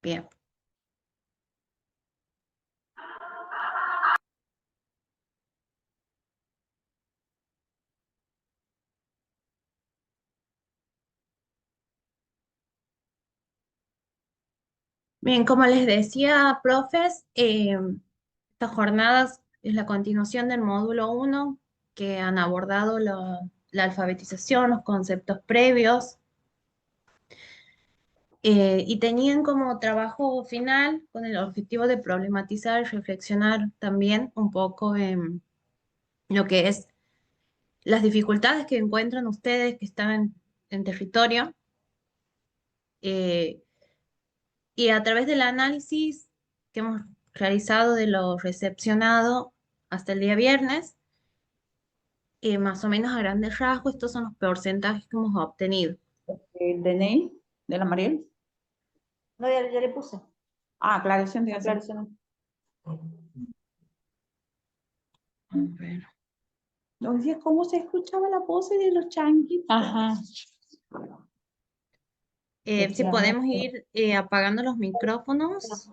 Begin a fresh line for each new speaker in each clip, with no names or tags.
Bien. Bien, como les decía, profes, estas jornadas es la continuación del módulo uno que han abordado la alfabetización, los conceptos previos, y tenían como trabajo final con el objetivo de problematizar y reflexionar también un poco en lo que es las dificultades que encuentran ustedes que están en territorio. eh, Y a través del análisis que hemos realizado de lo recepcionado hasta el día viernes, más o menos a grandes rasgos, estos son los porcentajes que hemos obtenido.
El DNI de la Mariel.
No, ya le puse.
Ah, aclaración de
Aclaración.
A ver.
Oye, ¿cómo se escuchaba la voz de los changuis?
Ajá.
Si podemos ir apagando los micrófonos,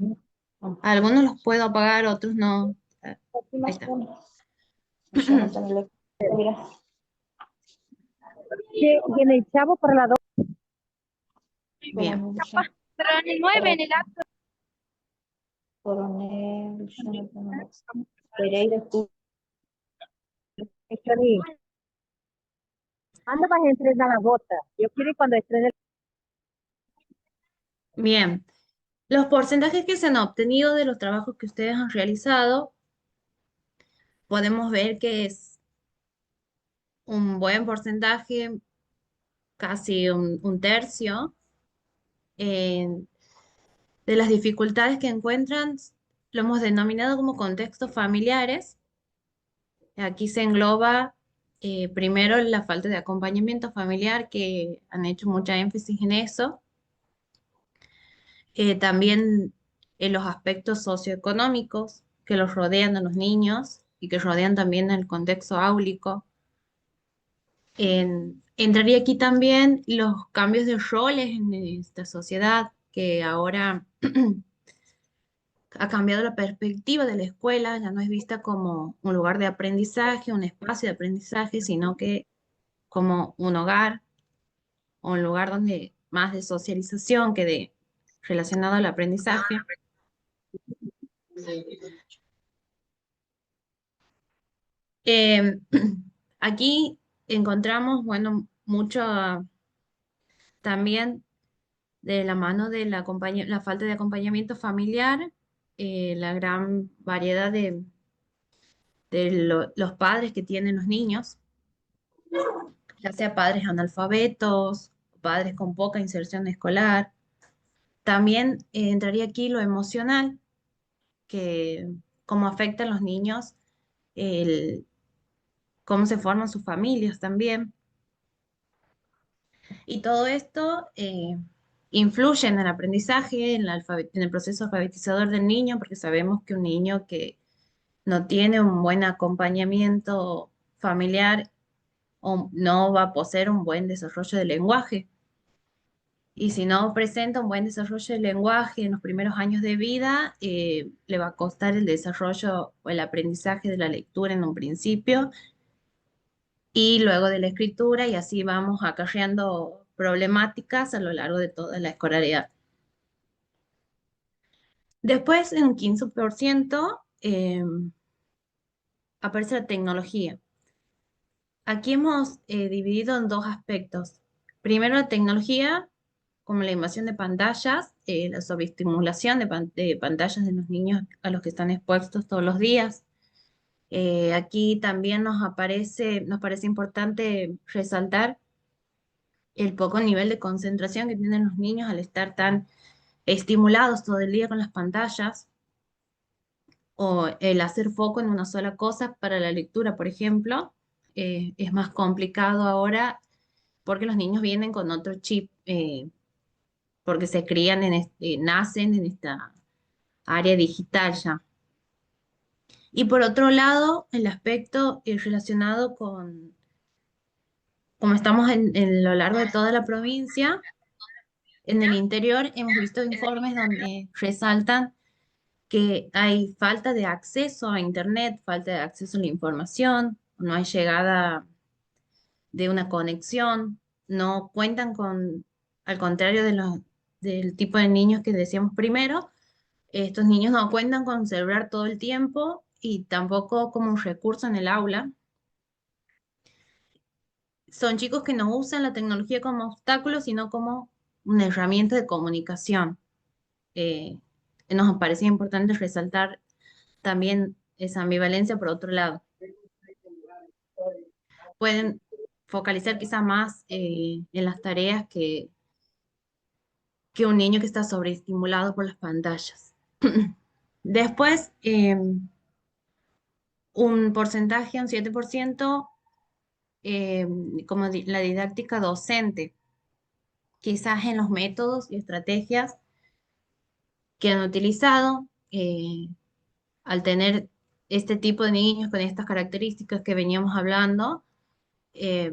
algunos los puedo apagar, otros no. Ahí está.
Tiene el chavo para la dos.
Bien.
Pero en el 9, en el acto.
Coronel Pereira.
¿Cuándo vas a entrenar la bota? Yo quiero ir cuando estrene.
Bien. Los porcentajes que se han obtenido de los trabajos que ustedes han realizado, podemos ver que es un buen porcentaje, casi un tercio. De las dificultades que encuentran, lo hemos denominado como contextos familiares. Aquí se engloba primero la falta de acompañamiento familiar, que han hecho mucha énfasis en eso. También en los aspectos socioeconómicos que los rodean a los niños y que rodean también el contexto áulico. Entraría aquí también los cambios de roles en esta sociedad, que ahora ha cambiado la perspectiva de la escuela, ya no es vista como un lugar de aprendizaje, un espacio de aprendizaje, sino que como un hogar o un lugar donde más de socialización que de relacionado al aprendizaje. Eh, Aquí encontramos, bueno, mucho también de la mano de la falta de acompañamiento familiar, la gran variedad de los padres que tienen los niños, ya sea padres analfabetos, padres con poca inserción escolar. También entraría aquí lo emocional, que cómo afecta a los niños, el, cómo se forman sus familias también. Y todo esto influye en el aprendizaje, en el proceso alfabetizador del niño, porque sabemos que un niño que no tiene un buen acompañamiento familiar o no va a poseer un buen desarrollo del lenguaje. Y si no presenta un buen desarrollo del lenguaje en los primeros años de vida, le va a costar el desarrollo o el aprendizaje de la lectura en un principio y luego de la escritura, y así vamos acarreando problemáticas a lo largo de toda la escolaridad. Después, en un 15%, aparece la tecnología. Aquí hemos dividido en dos aspectos. Primero, la tecnología, como la invasión de pantallas, la sobreestimulación de pantallas de los niños a los que están expuestos todos los días. Aquí también nos parece importante resaltar el poco nivel de concentración que tienen los niños al estar tan estimulados todo el día con las pantallas, o el hacer foco en una sola cosa para la lectura, por ejemplo, es más complicado ahora porque los niños vienen con otro chip, porque se crían nacen en esta área digital ya. Y por otro lado, el aspecto relacionado como estamos en lo largo de toda la provincia, En el interior hemos visto informes donde resaltan que hay falta de acceso a Internet, falta de acceso a la información, no hay llegada de una conexión, no cuentan con, al contrario de del tipo de niños que decíamos primero, estos niños no cuentan con celular todo el tiempo y tampoco como un recurso en el aula. Son chicos que no usan la tecnología como obstáculo, sino como una herramienta de comunicación. Eh, Nos parece importante resaltar también esa ambivalencia por otro lado. Pueden focalizar quizá más en las tareas que un niño que está sobreestimulado por las pantallas. Después, un porcentaje, un 7%, eh, como la didáctica docente, quizás en los métodos y estrategias que han utilizado al tener este tipo de niños con estas características que veníamos hablando, eh,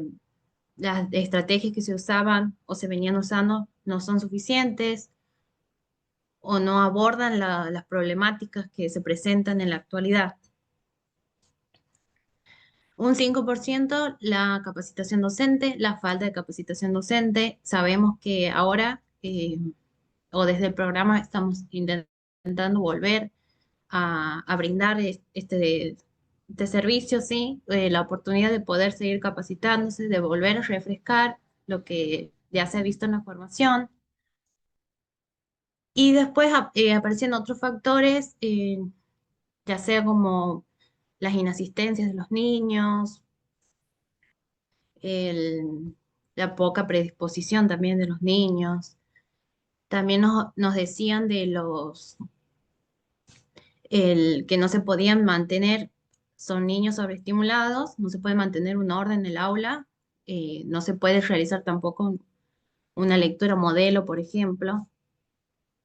las estrategias que se usaban o se venían usando no son suficientes o no abordan las problemáticas que se presentan en la actualidad. Un 5% la capacitación docente, la falta de capacitación docente. Sabemos que ahora, o desde el programa, estamos intentando volver a brindar este servicio, ¿sí? La oportunidad de poder seguir capacitándose, de volver a refrescar lo que ya se ha visto en la formación. Y después aparecen otros factores, ya sea como las inasistencias de los niños, el- la poca predisposición también de los niños. También nos decían de el que no se podían mantener, son niños sobreestimulados, no se puede mantener un orden en el aula, no se puede realizar tampoco una lectura modelo, por ejemplo.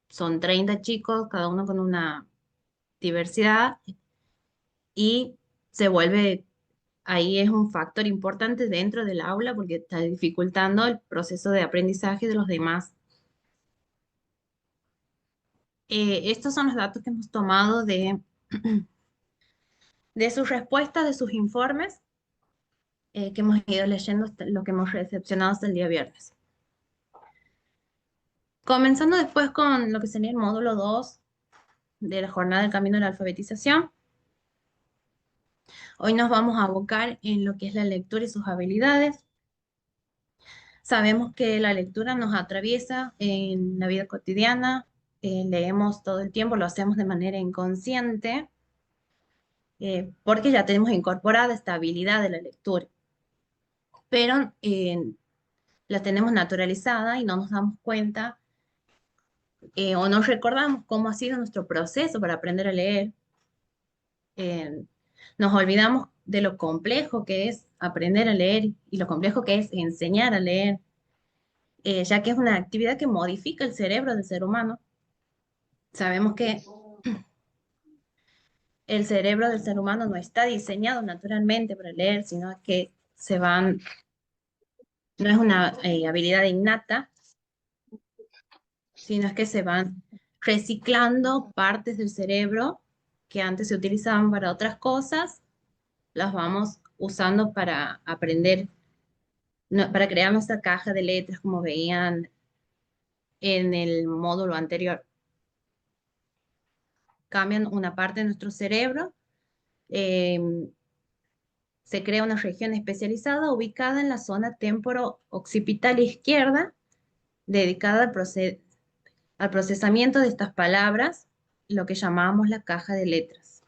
Son 30 chicos, cada uno con una diversidad, y se vuelve, ahí es un factor importante dentro del aula porque está dificultando el proceso de aprendizaje de los demás. Estos son los datos que hemos tomado de sus respuestas, de sus informes, que hemos ido leyendo, lo que hemos recepcionado hasta el día viernes. Comenzando después con lo que sería el módulo 2 de la jornada del camino de la alfabetización. Hoy nos vamos a abocar en lo que es la lectura y sus habilidades. Sabemos que la lectura nos atraviesa en la vida cotidiana, leemos todo el tiempo, lo hacemos de manera inconsciente, porque ya tenemos incorporada esta habilidad de la lectura, pero la tenemos naturalizada y no nos damos cuenta o no recordamos cómo ha sido nuestro proceso para aprender a leer. Eh, Nos olvidamos de lo complejo que es aprender a leer y lo complejo que es enseñar a leer, ya que es una actividad que modifica el cerebro del ser humano. Sabemos que el cerebro del ser humano no está diseñado naturalmente para leer, sino que no es una habilidad innata, sino es que se van reciclando partes del cerebro que antes se utilizaban para otras cosas, las vamos usando para aprender, para crear nuestra caja de letras como veían en el módulo anterior. Cambian una parte de nuestro cerebro, eh, se crea una región especializada ubicada en la zona temporo-occipital izquierda, dedicada al procesamiento de estas palabras, lo que llamamos la caja de letras.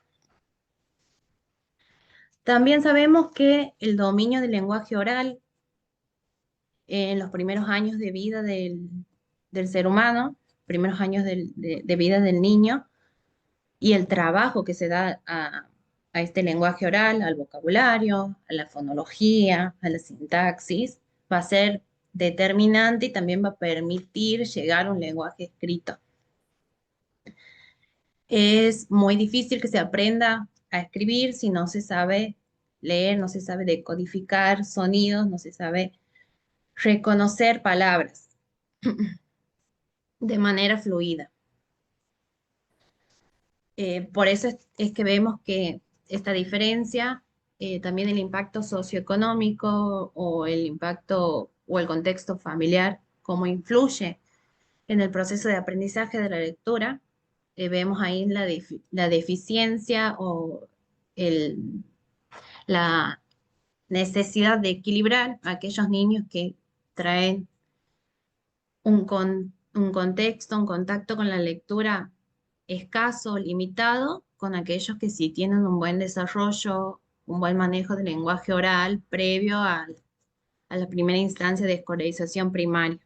También sabemos que el dominio del lenguaje oral en los primeros años de vida del ser humano, primeros años de vida del niño, y el trabajo que se da a este lenguaje oral, al vocabulario, a la fonología, a la sintaxis, va a ser determinante y también va a permitir llegar a un lenguaje escrito. Es muy difícil que se aprenda a escribir si no se sabe leer, no se sabe decodificar sonidos, no se sabe reconocer palabras. de manera fluida. Por eso es que vemos que esta diferencia, también el impacto socioeconómico o el impacto o el contexto familiar, cómo influye en el proceso de aprendizaje de la lectura. Vemos ahí la deficiencia o la necesidad de equilibrar a aquellos niños que traen un contexto, un contacto con la lectura escaso, limitado, con aquellos que sí tienen un buen desarrollo, un buen manejo del lenguaje oral previo a la primera instancia de escolarización primaria.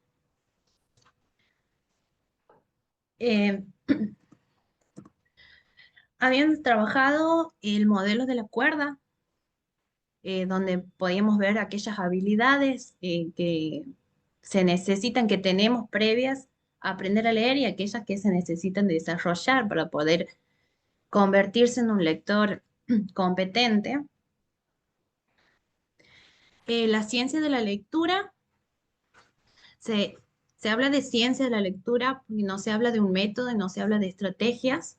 Eh, Habían trabajado el modelo de la cuerda, donde podíamos ver aquellas habilidades que se necesitan, que tenemos previas a aprender a leer y aquellas que se necesitan desarrollar para poder convertirse en un lector competente. La ciencia de la lectura, se habla de ciencia de la lectura y no se habla de un método, y no se habla de estrategias,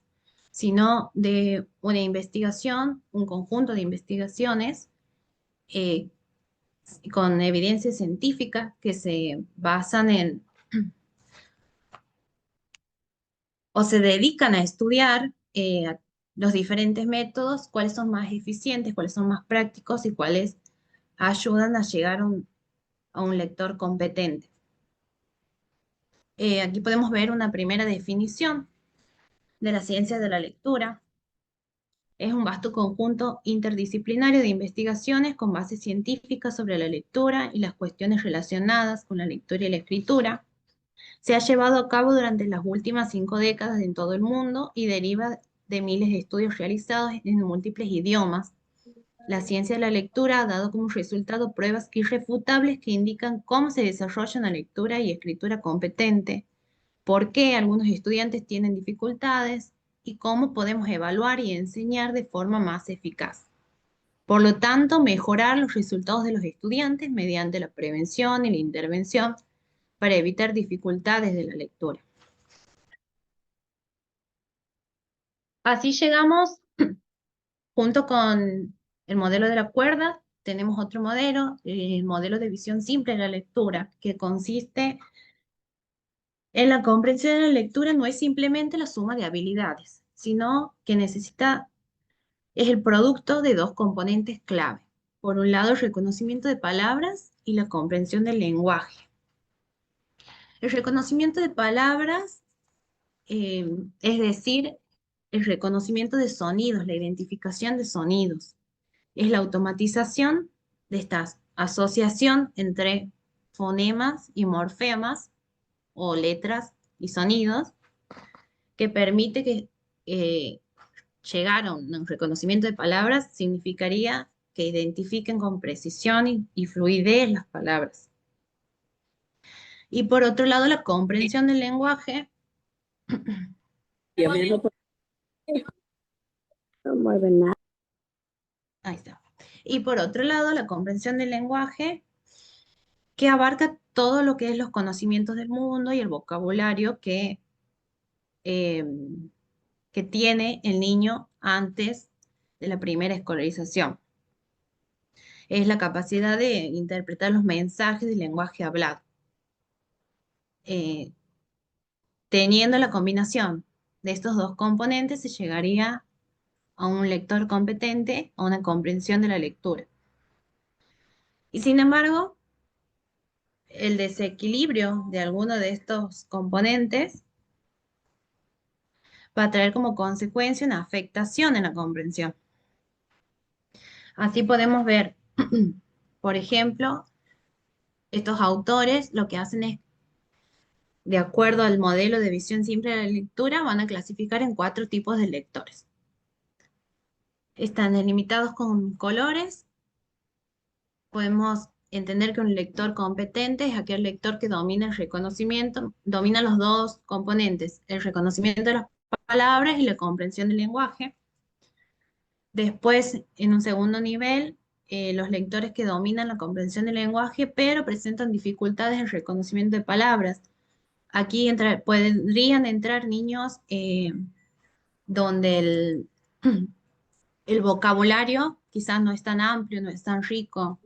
sino de una investigación, un conjunto de investigaciones eh, con evidencia científica que se basan en o se dedican a estudiar los diferentes métodos, cuáles son más eficientes, cuáles son más prácticos y cuáles ayudan a llegar a un lector competente. Aquí podemos ver una primera definición de la ciencia de la lectura. Es un vasto conjunto interdisciplinario de investigaciones con bases científicas sobre la lectura y las cuestiones relacionadas con la lectura y la escritura. Se ha llevado a cabo durante las últimas 5 décadas en todo el mundo y deriva de miles de estudios realizados en múltiples idiomas. La ciencia de la lectura ha dado como resultado pruebas irrefutables que indican cómo se desarrolla una lectura y escritura competente, por qué algunos estudiantes tienen dificultades y cómo podemos evaluar y enseñar de forma más eficaz. Por lo tanto, mejorar los resultados de los estudiantes mediante la prevención y la intervención para evitar dificultades de la lectura. Así llegamos, junto con el modelo de la cuerda, tenemos otro modelo, el modelo de visión simple de la lectura, que consiste en la comprensión de la lectura. No es simplemente la suma de habilidades, sino que es el producto de dos componentes clave. Por un lado, el reconocimiento de palabras y la comprensión del lenguaje. El reconocimiento de palabras, es decir, el reconocimiento de sonidos, la identificación de sonidos. Es la automatización de esta asociación entre fonemas y morfemas, o letras y sonidos, que permite que llegar a un reconocimiento de palabras significaría que identifiquen con precisión y fluidez las palabras. Y por otro lado, la comprensión del lenguaje.
No mueve nada.
Ahí está. Y por otro lado, la comprensión del lenguaje, que abarca todo lo que es los conocimientos del mundo y el vocabulario eh, que tiene el niño antes de la primera escolarización. Es la capacidad de interpretar los mensajes del lenguaje hablado. Eh, Teniendo la combinación de estos dos componentes, se llegaría a un lector competente, a una comprensión de la lectura. Y sin embargo, el desequilibrio de alguno de estos componentes va a traer como consecuencia una afectación en la comprensión. Así podemos ver, por ejemplo, estos autores lo que hacen es, de acuerdo al modelo de visión simple de la lectura, van a clasificar en 4 tipos de lectores. Están delimitados con colores. Podemos entender que un lector competente es aquel lector que domina el reconocimiento, domina los dos componentes, el reconocimiento de las palabras y la comprensión del lenguaje. Después, en un segundo nivel, los lectores que dominan la comprensión del lenguaje, pero presentan dificultades en el reconocimiento de palabras. Aquí podrían entrar niños donde el vocabulario quizás no es tan amplio, no es tan rico,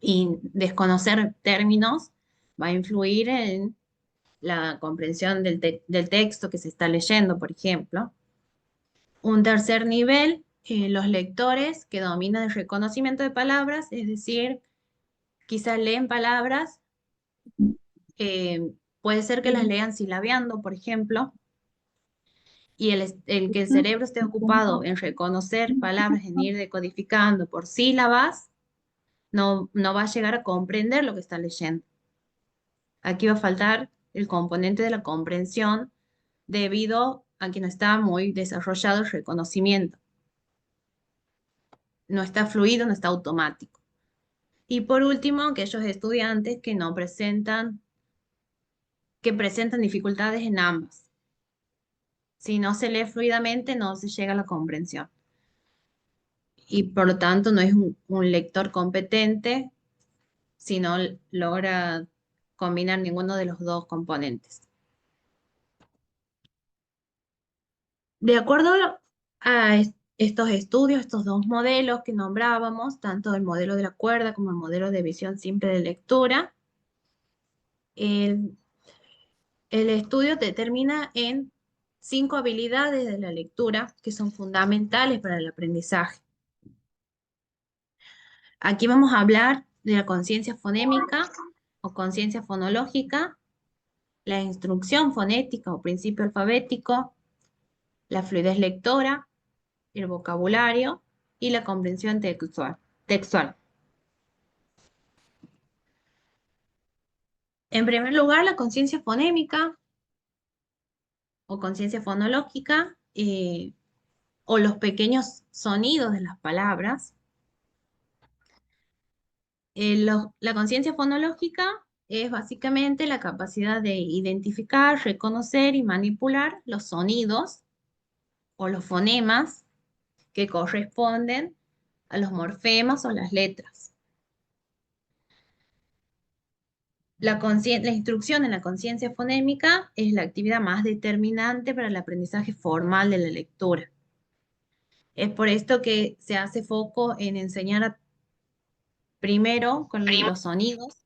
y desconocer términos va a influir en la comprensión del texto que se está leyendo, por ejemplo. Un tercer nivel, los lectores que dominan el reconocimiento de palabras, es decir, quizás leen palabras, eh, puede ser que las lean silabeando, por ejemplo, y el que el cerebro esté ocupado en reconocer palabras, en ir decodificando por sílabas, no va a llegar a comprender lo que está leyendo. Aquí va a faltar el componente de la comprensión debido a que no está muy desarrollado el reconocimiento. No está fluido, no está automático. Y por último, aquellos estudiantes que no presentan, que presentan dificultades en ambas. Si no se lee fluidamente, no se llega a la comprensión. Y por lo tanto, no es un lector competente si no logra combinar ninguno de los dos componentes. De acuerdo a estos estudios, estos dos modelos que nombrábamos, tanto el modelo de la cuerda como el modelo de visión simple de lectura, el, el estudio determina en 5 habilidades de la lectura que son fundamentales para el aprendizaje. Aquí vamos a hablar de la conciencia fonémica o conciencia fonológica, la instrucción fonética o principio alfabético, la fluidez lectora, el vocabulario y la comprensión textual. En primer lugar, la conciencia fonémica o conciencia fonológica, o los pequeños sonidos de las palabras. La conciencia fonológica es básicamente la capacidad de identificar, reconocer y manipular los sonidos o los fonemas que corresponden a los morfemas o las letras. La instrucción en la conciencia fonémica es la actividad más determinante para el aprendizaje formal de la lectura. Es por esto que se hace foco en enseñar primero con los sonidos,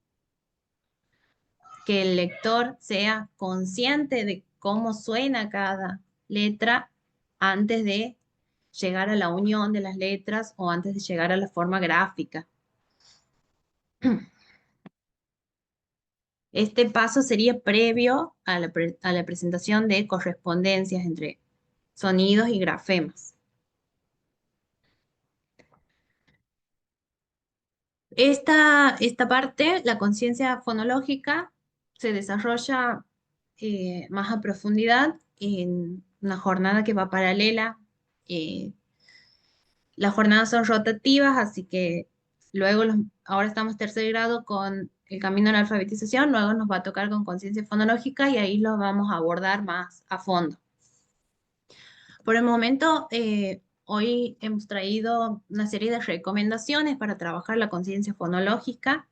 que el lector sea consciente de cómo suena cada letra antes de llegar a la unión de las letras o antes de llegar a la forma gráfica. Este paso sería previo a la presentación de correspondencias entre sonidos y grafemas. Esta parte, la conciencia fonológica, se desarrolla más a profundidad en una jornada que va paralela. eh, las jornadas son rotativas, así que luego, ahora estamos tercer grado con el camino a la alfabetización, luego nos va a tocar con conciencia fonológica y ahí lo vamos a abordar más a fondo. Por el momento, hoy hemos traído una serie de recomendaciones para trabajar la conciencia fonológica,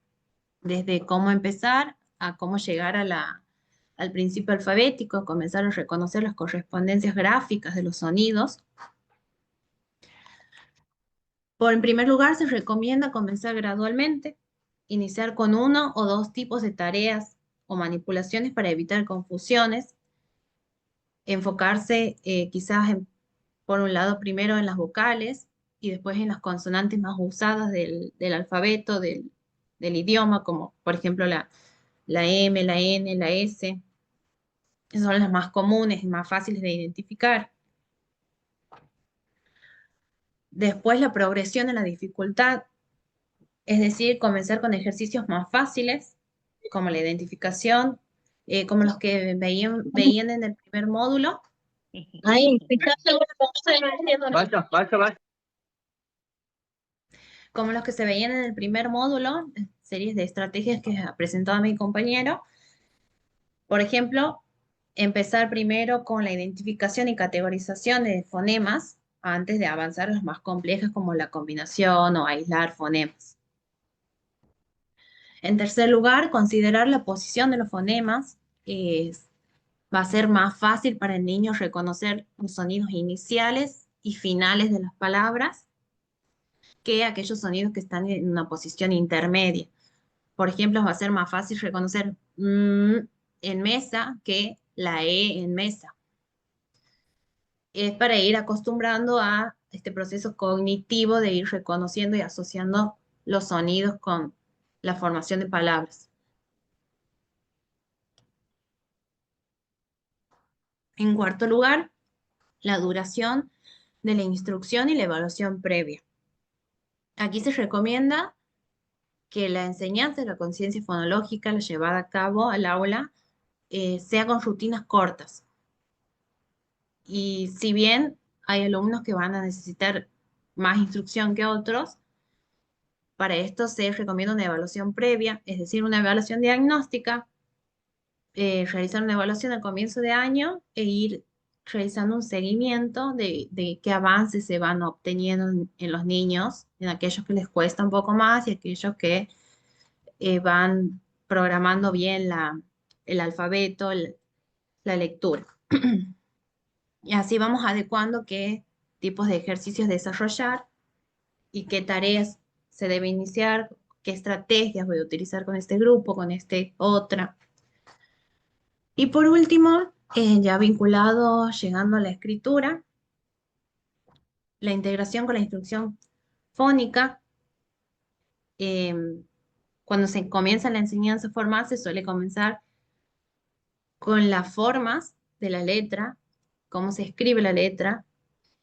desde cómo empezar a cómo llegar al principio alfabético, comenzar a reconocer las correspondencias gráficas de los sonidos. En primer lugar, se recomienda comenzar gradualmente, iniciar con uno o dos tipos de tareas o manipulaciones para evitar confusiones, enfocarse quizás por un lado primero en las vocales y después en las consonantes más usadas del alfabeto, del idioma, como por ejemplo la M, la N, la S. Esas son las más comunes y más fáciles de identificar. Después la progresión en la dificultad, es decir, comenzar con ejercicios más fáciles, como la identificación, como los que veían en el primer módulo.
Ay, ¿estás segura que no se me entiende?
Basta.
Como los que se veían en el primer módulo, series de estrategias que ha presentado mi compañero. Por ejemplo, empezar primero con la identificación y categorización de fonemas antes de avanzar a los más complejos como la combinación o aislar fonemas. En tercer lugar, considerar la posición de los fonemas va a ser más fácil para el niño reconocer los sonidos iniciales y finales de las palabras que aquellos sonidos que están en una posición intermedia. Por ejemplo, va a ser más fácil reconocer en mesa que la E en mesa. Es para ir acostumbrando a este proceso cognitivo de ir reconociendo y asociando los sonidos con la formación de palabras. En cuarto lugar, la duración de la instrucción y la evaluación previa. Aquí se recomienda que la enseñanza de la conciencia fonológica, la llevada a cabo al aula, sea con rutinas cortas. Y si bien hay alumnos que van a necesitar más instrucción que otros, para esto se recomienda una evaluación previa, es decir, una evaluación diagnóstica, realizar una evaluación al comienzo de año e ir realizando un seguimiento de qué avances se van obteniendo en los niños, en aquellos que les cuesta un poco más y aquellos que van programando bien el alfabeto, la lectura. Y así vamos adecuando qué tipos de ejercicios desarrollar y qué tareas se debe iniciar, qué estrategias voy a utilizar con este grupo, con este otra. Y por último, ya vinculado, llegando a la escritura, la integración con la instrucción fónica. eh, Cuando se comienza la enseñanza formal, se suele comenzar con las formas de la letra, cómo se escribe la letra,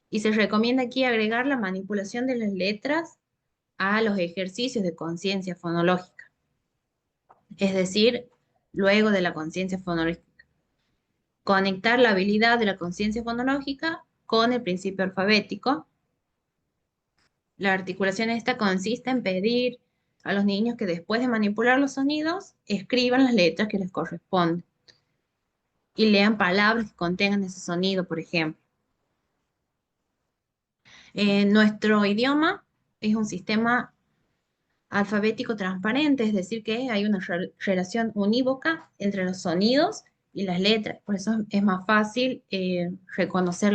y se recomienda aquí agregar la manipulación de las letras a los ejercicios de conciencia fonológica, es decir, luego de la conciencia fonológica. Conectar la habilidad de la conciencia fonológica con el principio alfabético. La articulación esta consiste en pedir a los niños que después de manipular los sonidos, escriban las letras que les corresponden y lean palabras que contengan ese sonido, por ejemplo. Nuestro idioma es un sistema alfabético transparente, es decir, que hay una relación unívoca entre los sonidos y las letras. Por eso es más fácil reconocer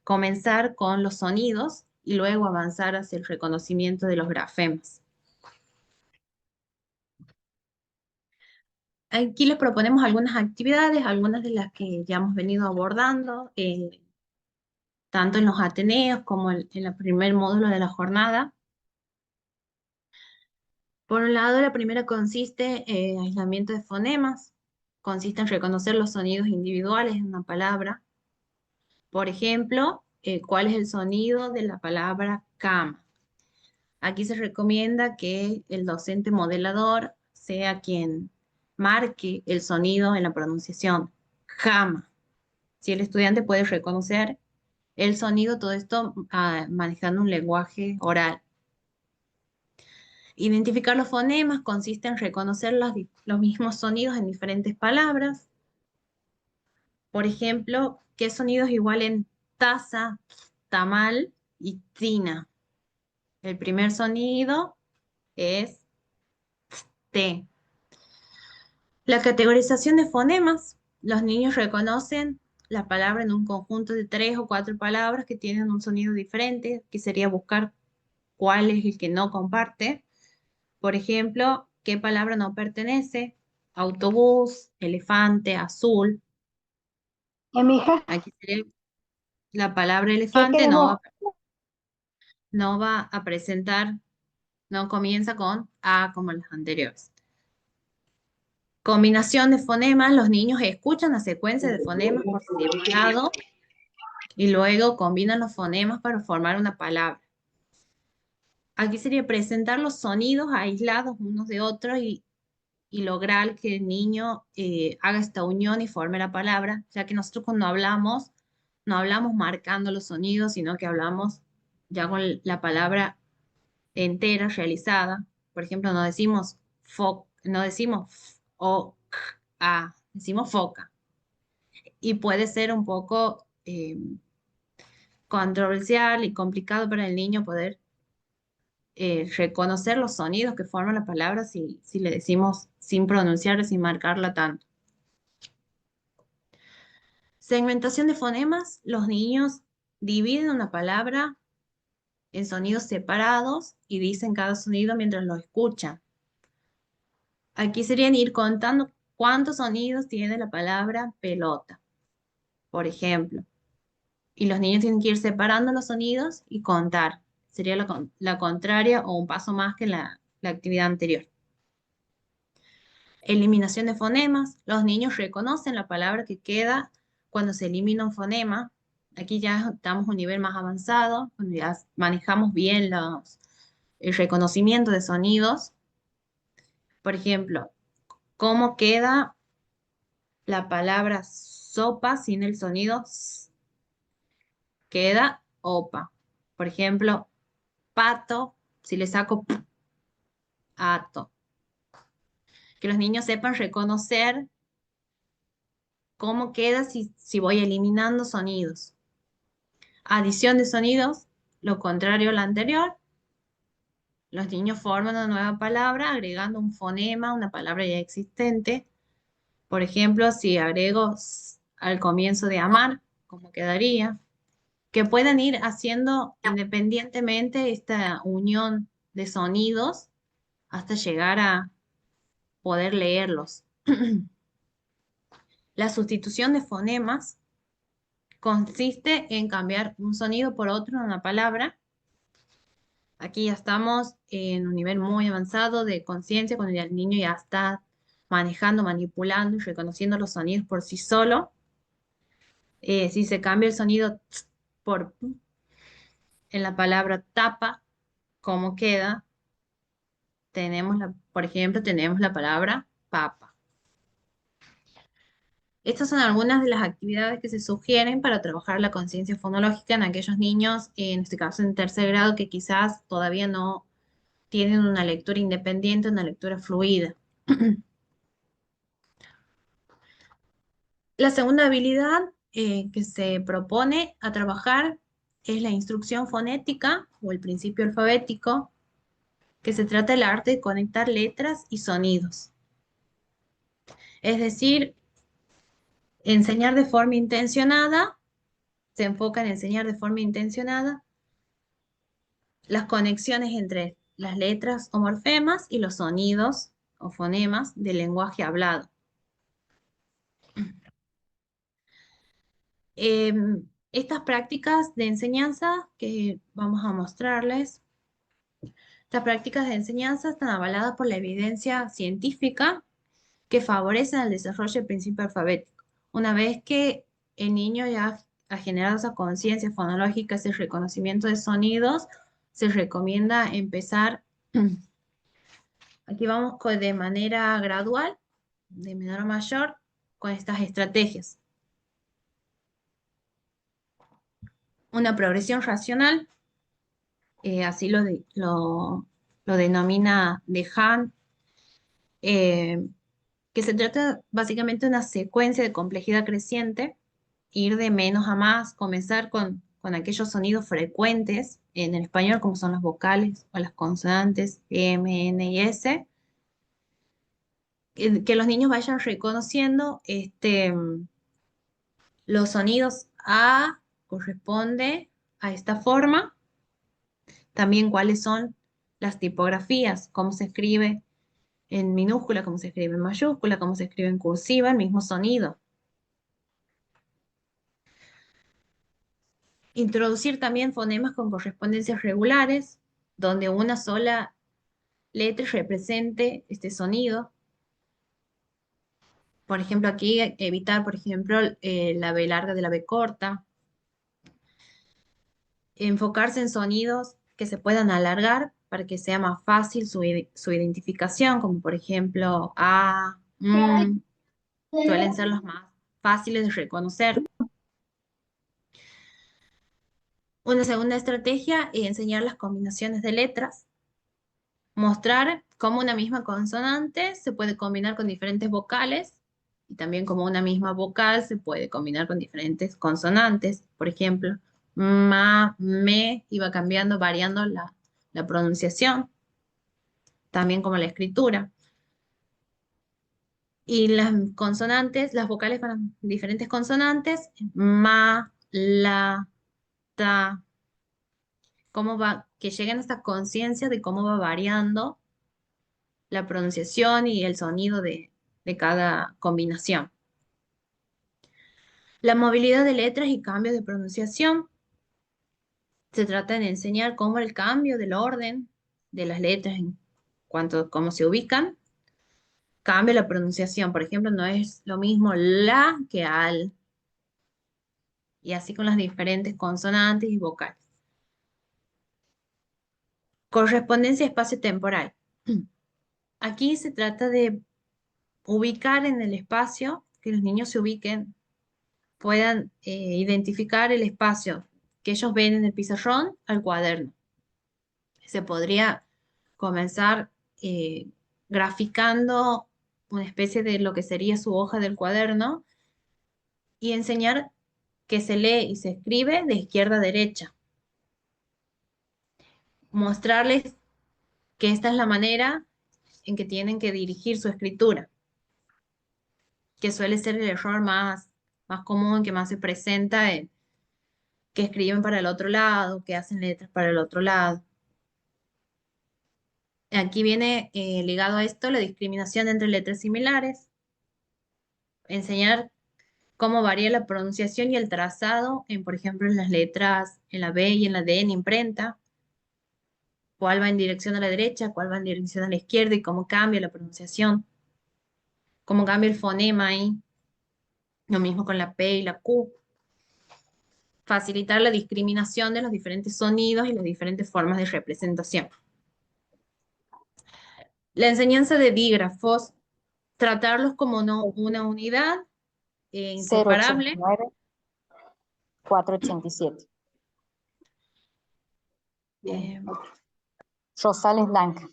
comenzar con los sonidos y luego avanzar hacia el reconocimiento de los grafemas. Aquí les proponemos algunas actividades, algunas de las que ya hemos venido abordando, tanto en los Ateneos como en el primer módulo de la jornada. Por un lado, la primera consiste en aislamiento de fonemas, consiste en reconocer los sonidos individuales en una palabra. Por ejemplo, ¿cuál es el sonido de la palabra cama? Aquí se recomienda que el docente modelador sea quien marque el sonido en la pronunciación, cama. Si el estudiante puede reconocer el sonido, todo esto manejando un lenguaje oral. Identificar los fonemas consiste en reconocer los mismos sonidos en diferentes palabras. Por ejemplo, ¿qué sonidos igualen taza, tamal y tina? El primer sonido es T. La categorización de fonemas. Los niños reconocen la palabra en un conjunto de 3 o 4 palabras que tienen un sonido diferente, que sería buscar cuál es el que no comparte. Por ejemplo, ¿qué palabra no pertenece? Autobús, elefante, azul.
Mi hija,
Aquí sería la palabra
¿qué
elefante
querés vos?
no va a presentar, no comienza con A como las anteriores. Combinación de fonemas, los niños escuchan la secuencia de fonemas por separado y luego combinan los fonemas para formar una palabra. Aquí sería presentar los sonidos aislados unos de otros y lograr que el niño haga esta unión y forme la palabra, ya que nosotros cuando hablamos, no hablamos marcando los sonidos, sino que hablamos ya con la palabra entera, realizada. Por ejemplo, no decimos no decimos o a, decimos foca. Y puede ser un poco controversial y complicado para el niño poder reconocer los sonidos que forman la palabra si le decimos sin pronunciarla, sin marcarla tanto. Segmentación de fonemas. Los niños dividen una palabra en sonidos separados y dicen cada sonido mientras lo escuchan. Aquí serían ir contando cuántos sonidos tiene la palabra pelota, por ejemplo. Y los niños tienen que ir separando los sonidos y contar. Sería la contraria o un paso más que la actividad anterior. Eliminación de fonemas. Los niños reconocen la palabra que queda cuando se elimina un fonema. Aquí ya estamos a un nivel más avanzado, cuando ya manejamos bien el reconocimiento de sonidos. Por ejemplo, ¿cómo queda la palabra sopa sin el sonido s? Queda opa. Por ejemplo, pato, si le saco p, ato. Que los niños sepan reconocer cómo queda si voy eliminando sonidos. Adición de sonidos, lo contrario a lo anterior. Los niños forman una nueva palabra agregando un fonema, una palabra ya existente. Por ejemplo, si agrego s al comienzo de amar, ¿cómo quedaría? Que puedan ir haciendo independientemente esta unión de sonidos hasta llegar a poder leerlos. La sustitución de fonemas consiste en cambiar un sonido por otro en una palabra. Aquí ya estamos en un nivel muy avanzado de conciencia, cuando ya el niño ya está manejando, manipulando y reconociendo los sonidos por sí solo. Si se cambia el sonido ts por p en la palabra tapa, ¿cómo queda? Por ejemplo, tenemos la palabra papa. Estas son algunas de las actividades que se sugieren para trabajar la conciencia fonológica en aquellos niños, en este caso en tercer grado, que quizás todavía no tienen una lectura independiente, una lectura fluida. La segunda habilidad que se propone a trabajar es la instrucción fonética o el principio alfabético, que se trata del arte de conectar letras y sonidos. Es decir, enseñar de forma intencionada, se enfoca en enseñar de forma intencionada las conexiones entre las letras o morfemas y los sonidos o fonemas del lenguaje hablado. Estas prácticas de enseñanza que vamos a mostrarles, estas prácticas de enseñanza están avaladas por la evidencia científica que favorecen el desarrollo del principio alfabético. Una vez que el niño ya ha generado esa conciencia fonológica, ese reconocimiento de sonidos, se recomienda empezar, aquí vamos de manera gradual, de menor a mayor, con estas estrategias. Una progresión racional, así lo denomina De Haan, que se trata básicamente de una secuencia de complejidad creciente, ir de menos a más, comenzar con aquellos sonidos frecuentes en el español, como son las vocales o las consonantes M, N y S, que los niños vayan reconociendo los sonidos A corresponde a esta forma, también cuáles son las tipografías, cómo se escribe en minúscula, cómo se escribe en mayúscula, cómo se escribe en cursiva, el mismo sonido. Introducir también fonemas con correspondencias regulares, donde una sola letra represente este sonido. Por ejemplo, aquí evitar, por ejemplo, la B larga de la B corta. Enfocarse en sonidos que se puedan alargar para que sea más fácil su identificación, como por ejemplo A, suelen ser los más fáciles de reconocer. Una segunda estrategia es enseñar las combinaciones de letras. Mostrar cómo una misma consonante se puede combinar con diferentes vocales y también cómo una misma vocal se puede combinar con diferentes consonantes. Por ejemplo, ma, me, iba cambiando, variando la pronunciación, también como la escritura. Y las consonantes, las vocales para diferentes consonantes, ma, la, ta, cómo va, que lleguen a esta conciencia de cómo va variando la pronunciación y el sonido de cada combinación. La movilidad de letras y cambios de pronunciación. Se trata de enseñar cómo el cambio del orden de las letras en cuanto a cómo se ubican cambia la pronunciación. Por ejemplo, no es lo mismo la que al. Y así con las diferentes consonantes y vocales. Correspondencia espacio-temporal. Aquí se trata de ubicar en el espacio, que los niños se ubiquen, puedan identificar el espacio que ellos ven en el pizarrón al cuaderno. Se podría comenzar graficando una especie de lo que sería su hoja del cuaderno y enseñar que se lee y se escribe de izquierda a derecha. Mostrarles que esta es la manera en que tienen que dirigir su escritura, que suele ser el error más común que más se presenta, que escriben para el otro lado, que hacen letras para el otro lado. Aquí viene ligado a esto la discriminación entre letras similares, enseñar cómo varía la pronunciación y el trazado en, por ejemplo, en las letras, en la B y en la D en imprenta, cuál va en dirección a la derecha, cuál va en dirección a la izquierda y cómo cambia la pronunciación, cómo cambia el fonema ahí. Lo mismo con la P y la Q. Facilitar la discriminación de los diferentes sonidos y las diferentes formas de representación. La enseñanza de dígrafos, tratarlos como una unidad inseparable.
089 487.
Eh,
Rosales Blanca.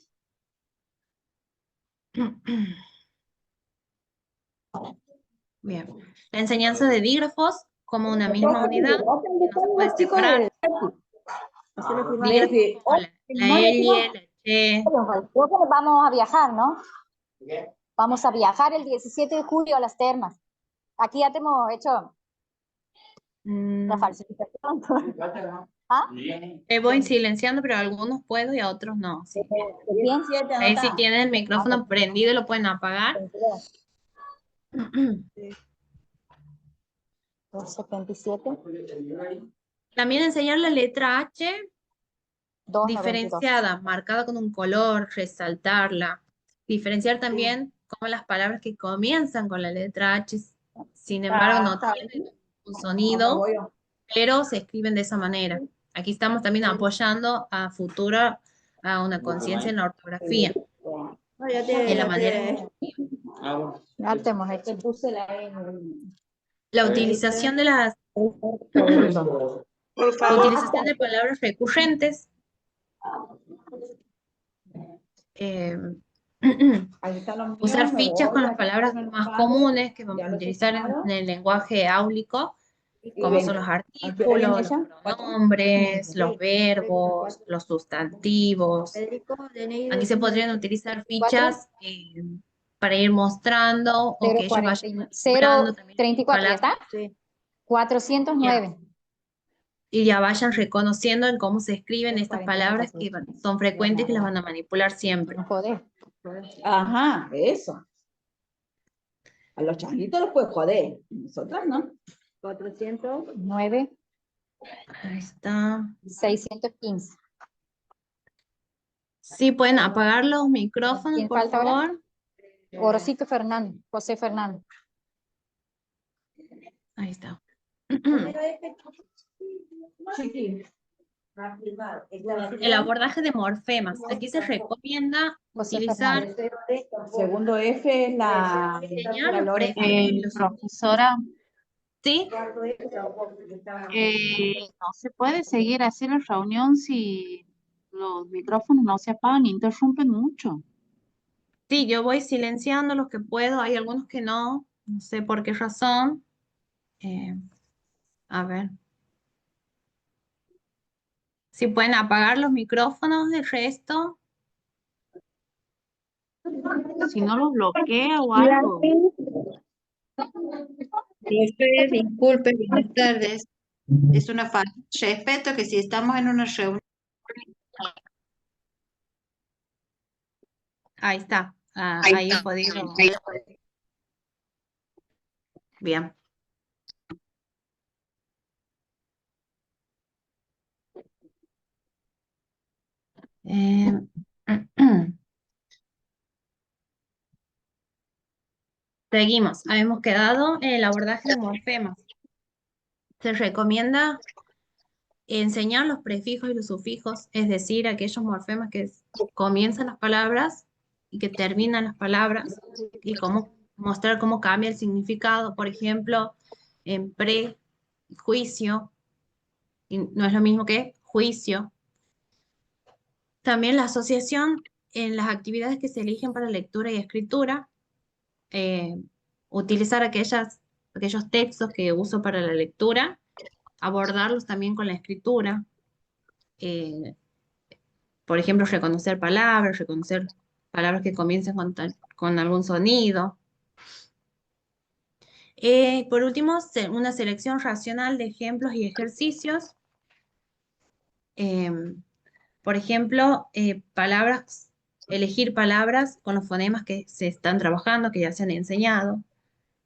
Bien. La enseñanza de dígrafos como una misma unidad que no se puede
Chicos,
separar. Dígrafos como la L, la Che.
Creo que vamos a viajar, ¿no? Vamos a viajar el 17 de julio a las termas. Aquí ya te hemos hecho la falsificación. ¿Ah?
Voy silenciando, pero a algunos puedo y a otros no. Sí.
Bien.
Ahí si tienen el micrófono prendido lo pueden apagar.
277.
También enseñar la letra H
292.
diferenciada, marcada con un color, resaltarla. Diferenciar también como las palabras que comienzan con la letra H, sin embargo, no tienen un sonido, pero se escriben de esa manera. Aquí estamos también apoyando a futuro a una conciencia en la ortografía, en la manera de escribir.
Ya te hemos hecho.
La utilización de la utilización de palabras recurrentes. Usar fichas con las palabras más comunes que vamos a utilizar en el lenguaje áulico, como son los artículos, los pronombres, los verbos, los sustantivos. Aquí se podrían utilizar fichas para ir mostrando o que ellos vayan manipulando también
034, ¿ya
palabras
está? 409.
y ya vayan reconociendo en cómo se escriben estas
49,
palabras que son frecuentes y que las van a manipular siempre.
No joder.
Ajá, eso. A los changuitos los puedes joder. Nosotras no.
409.
Ahí está.
615.
Sí, pueden apagar los micrófonos,
¿Quién
por
falta ahora?
favor.
Orocito Fernández, José Fernández.
Ahí está. El abordaje de morfemas. Aquí se recomienda
José
utilizar
Segundo F es la
enseñar los
Lore.
prefijos y los
Profesora,
sí.
no se puede seguir así la reunión si los micrófonos no se apagan, interrumpen mucho.
Sí, yo voy silenciando los que puedo. Hay algunos que no sé por qué razón. A ver. Si pueden apagar los micrófonos del resto.
si no los bloquea o
Y
algo.
Profe, disculpe, buenas tardes. Es una falta de respeto que si estamos en una reunión.
Ahí está. Ahí he podido. Bien. Eh, Seguimos. Habíamos quedado en el abordaje de morfemas. Se recomienda enseñar los prefijos y los sufijos, es decir, aquellos morfemas que comienzan las palabras y que terminan las palabras, y mostrar cómo cambia el significado. Por ejemplo, en prejuicio, y no es lo mismo que juicio. También la asociación en las actividades que se eligen para lectura y escritura, eh, utilizar aquellos textos que uso para la lectura, abordarlos también con la escritura. eh, por ejemplo, reconocer palabras que comiencen con algún sonido. Por último, una selección racional de ejemplos y ejercicios. Por ejemplo, elegir palabras con los fonemas que se están trabajando, que ya se han enseñado.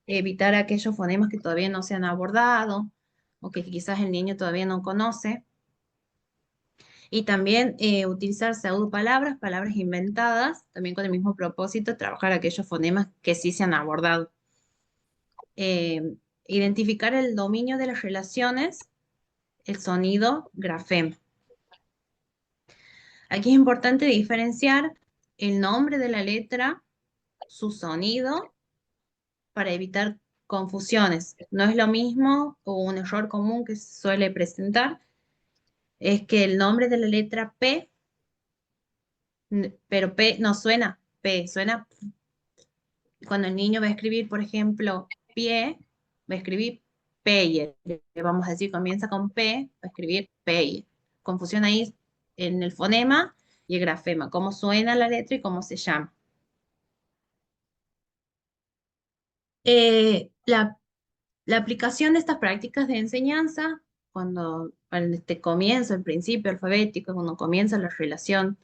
Evitar aquellos fonemas que todavía no se han abordado o que quizás el niño todavía no conoce. Y también utilizar pseudopalabras, palabras inventadas, también con el mismo propósito, trabajar aquellos fonemas que sí se han abordado. Identificar el dominio de las relaciones, el sonido, grafema. Aquí es importante diferenciar el nombre de la letra, su sonido, para evitar confusiones. No es lo mismo, o un error común que se suele presentar, es que el nombre de la letra P, pero P no suena P, suena cuando el niño va a escribir, por ejemplo, pie, va a escribir peye. Vamos a decir, comienza con P, va a escribir peye. Confusión ahí en el fonema y el grafema, cómo suena la letra y cómo se llama. La aplicación de estas prácticas de enseñanza, cuando en este comienzo, el principio alfabético, cuando comienza la relación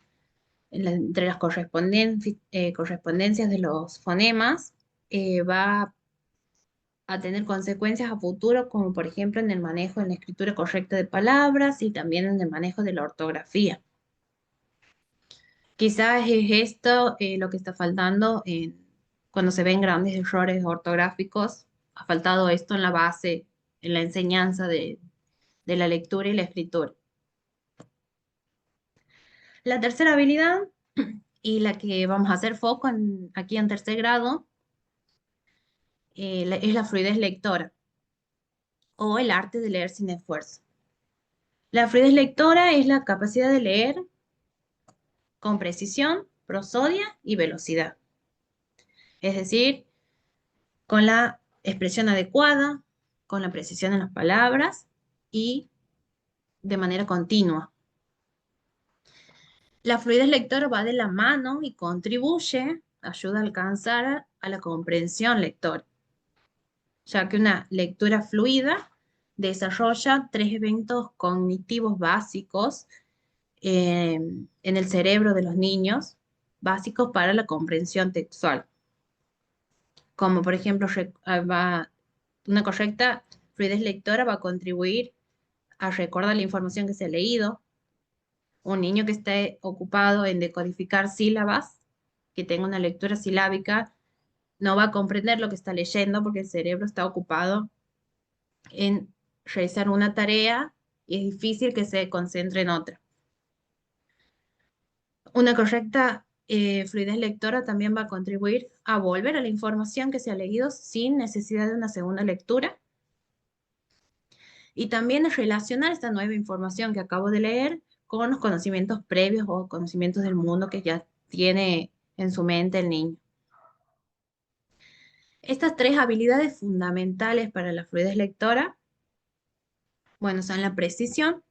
entre las correspondencias de los fonemas, va a tener consecuencias a futuro, como por ejemplo en el manejo, en la escritura correcta de palabras y también en el manejo de la ortografía. Quizás es esto lo que está faltando cuando se ven grandes errores ortográficos. Ha faltado esto en la base, en la enseñanza de la lectura y la escritura. La tercera habilidad, y la que vamos a hacer foco aquí en tercer grado, es la fluidez lectora o el arte de leer sin esfuerzo. La fluidez lectora es la capacidad de leer con precisión, prosodia y velocidad. Es decir, con la expresión adecuada, con la precisión en las palabras y de manera continua. La fluidez lectora va de la mano y contribuye, ayuda a alcanzar a la comprensión lectora, ya que una lectura fluida desarrolla 3 eventos cognitivos básicos en el cerebro de los niños, básicos para la comprensión textual. Como por ejemplo, una correcta fluidez lectora va a contribuir a recordar la información que se ha leído. Un niño que esté ocupado en decodificar sílabas, que tenga una lectura silábica, no va a comprender lo que está leyendo porque el cerebro está ocupado en realizar una tarea y es difícil que se concentre en otra. Una correcta fluidez lectora también va a contribuir a volver a la información que se ha leído sin necesidad de una segunda lectura. Y también relacionar esta nueva información que acabo de leer con los conocimientos previos o conocimientos del mundo que ya tiene en su mente el niño. Estas 3 habilidades fundamentales para la fluidez lectora, bueno, son la precisión.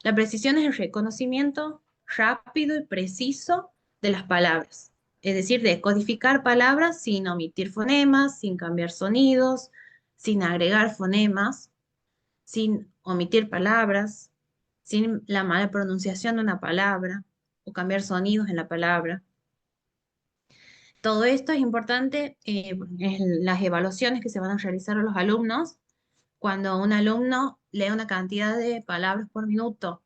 La precisión es el reconocimiento rápido y preciso de las palabras. es decir, decodificar palabras sin omitir fonemas, sin cambiar sonidos, sin agregar fonemas, sin omitir palabras, sin la mala pronunciación de una palabra o cambiar sonidos en la palabra. Todo esto es importante en las evaluaciones que se van a realizar a los alumnos. Cuando un alumno lee una cantidad de palabras por minuto,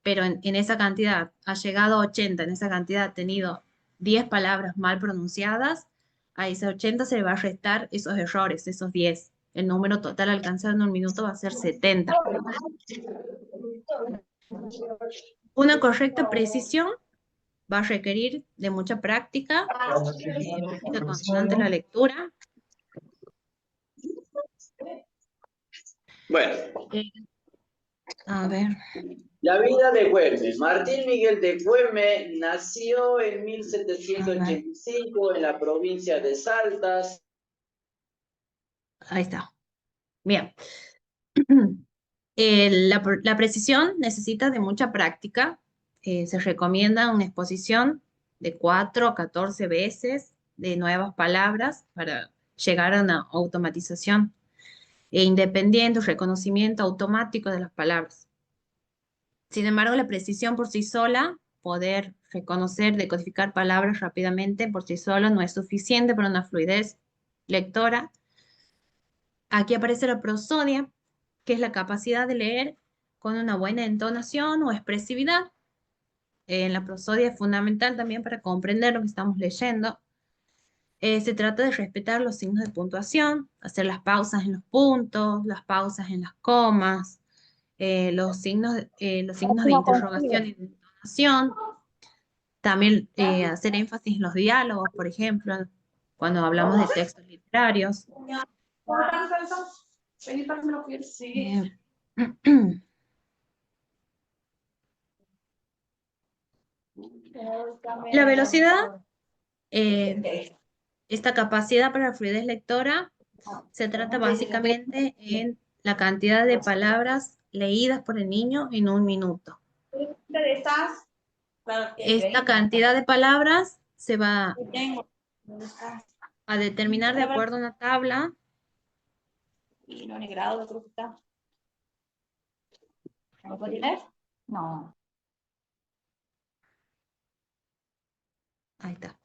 pero en esa cantidad ha llegado a 80, en esa cantidad ha tenido 10 palabras mal pronunciadas, a ese 80 se le va a restar esos errores, esos 10. El número total alcanzado en un minuto va a ser 70. Una correcta precisión va a requerir de mucha práctica constante en la lectura.
Bueno,
A ver.
la vida de Güemes. Martín Miguel de Güemes nació en 1785 en la provincia de Salta.
Ahí está. Bien. La precisión necesita de mucha práctica. Se recomienda una exposición de 4 a 14 veces de nuevas palabras para llegar a una automatización independiente, un reconocimiento automático de las palabras. Sin embargo, la precisión por sí sola, poder reconocer, decodificar palabras rápidamente por sí sola no es suficiente para una fluidez lectora. Aquí aparece la prosodia, que es la capacidad de leer con una buena entonación o expresividad. La prosodia es fundamental también para comprender lo que estamos leyendo. Se trata de respetar los signos de puntuación, hacer las pausas en los puntos, las pausas en las comas, los signos de interrogación y de entonación. También hacer énfasis en los diálogos, por ejemplo, cuando hablamos de textos literarios. La velocidad, esta capacidad para la fluidez lectora, se trata básicamente en la cantidad de palabras leídas por el niño en un minuto. Esta cantidad de palabras se va a determinar de acuerdo a una tabla.
¿Lo puedes leer? No.
Ahí está.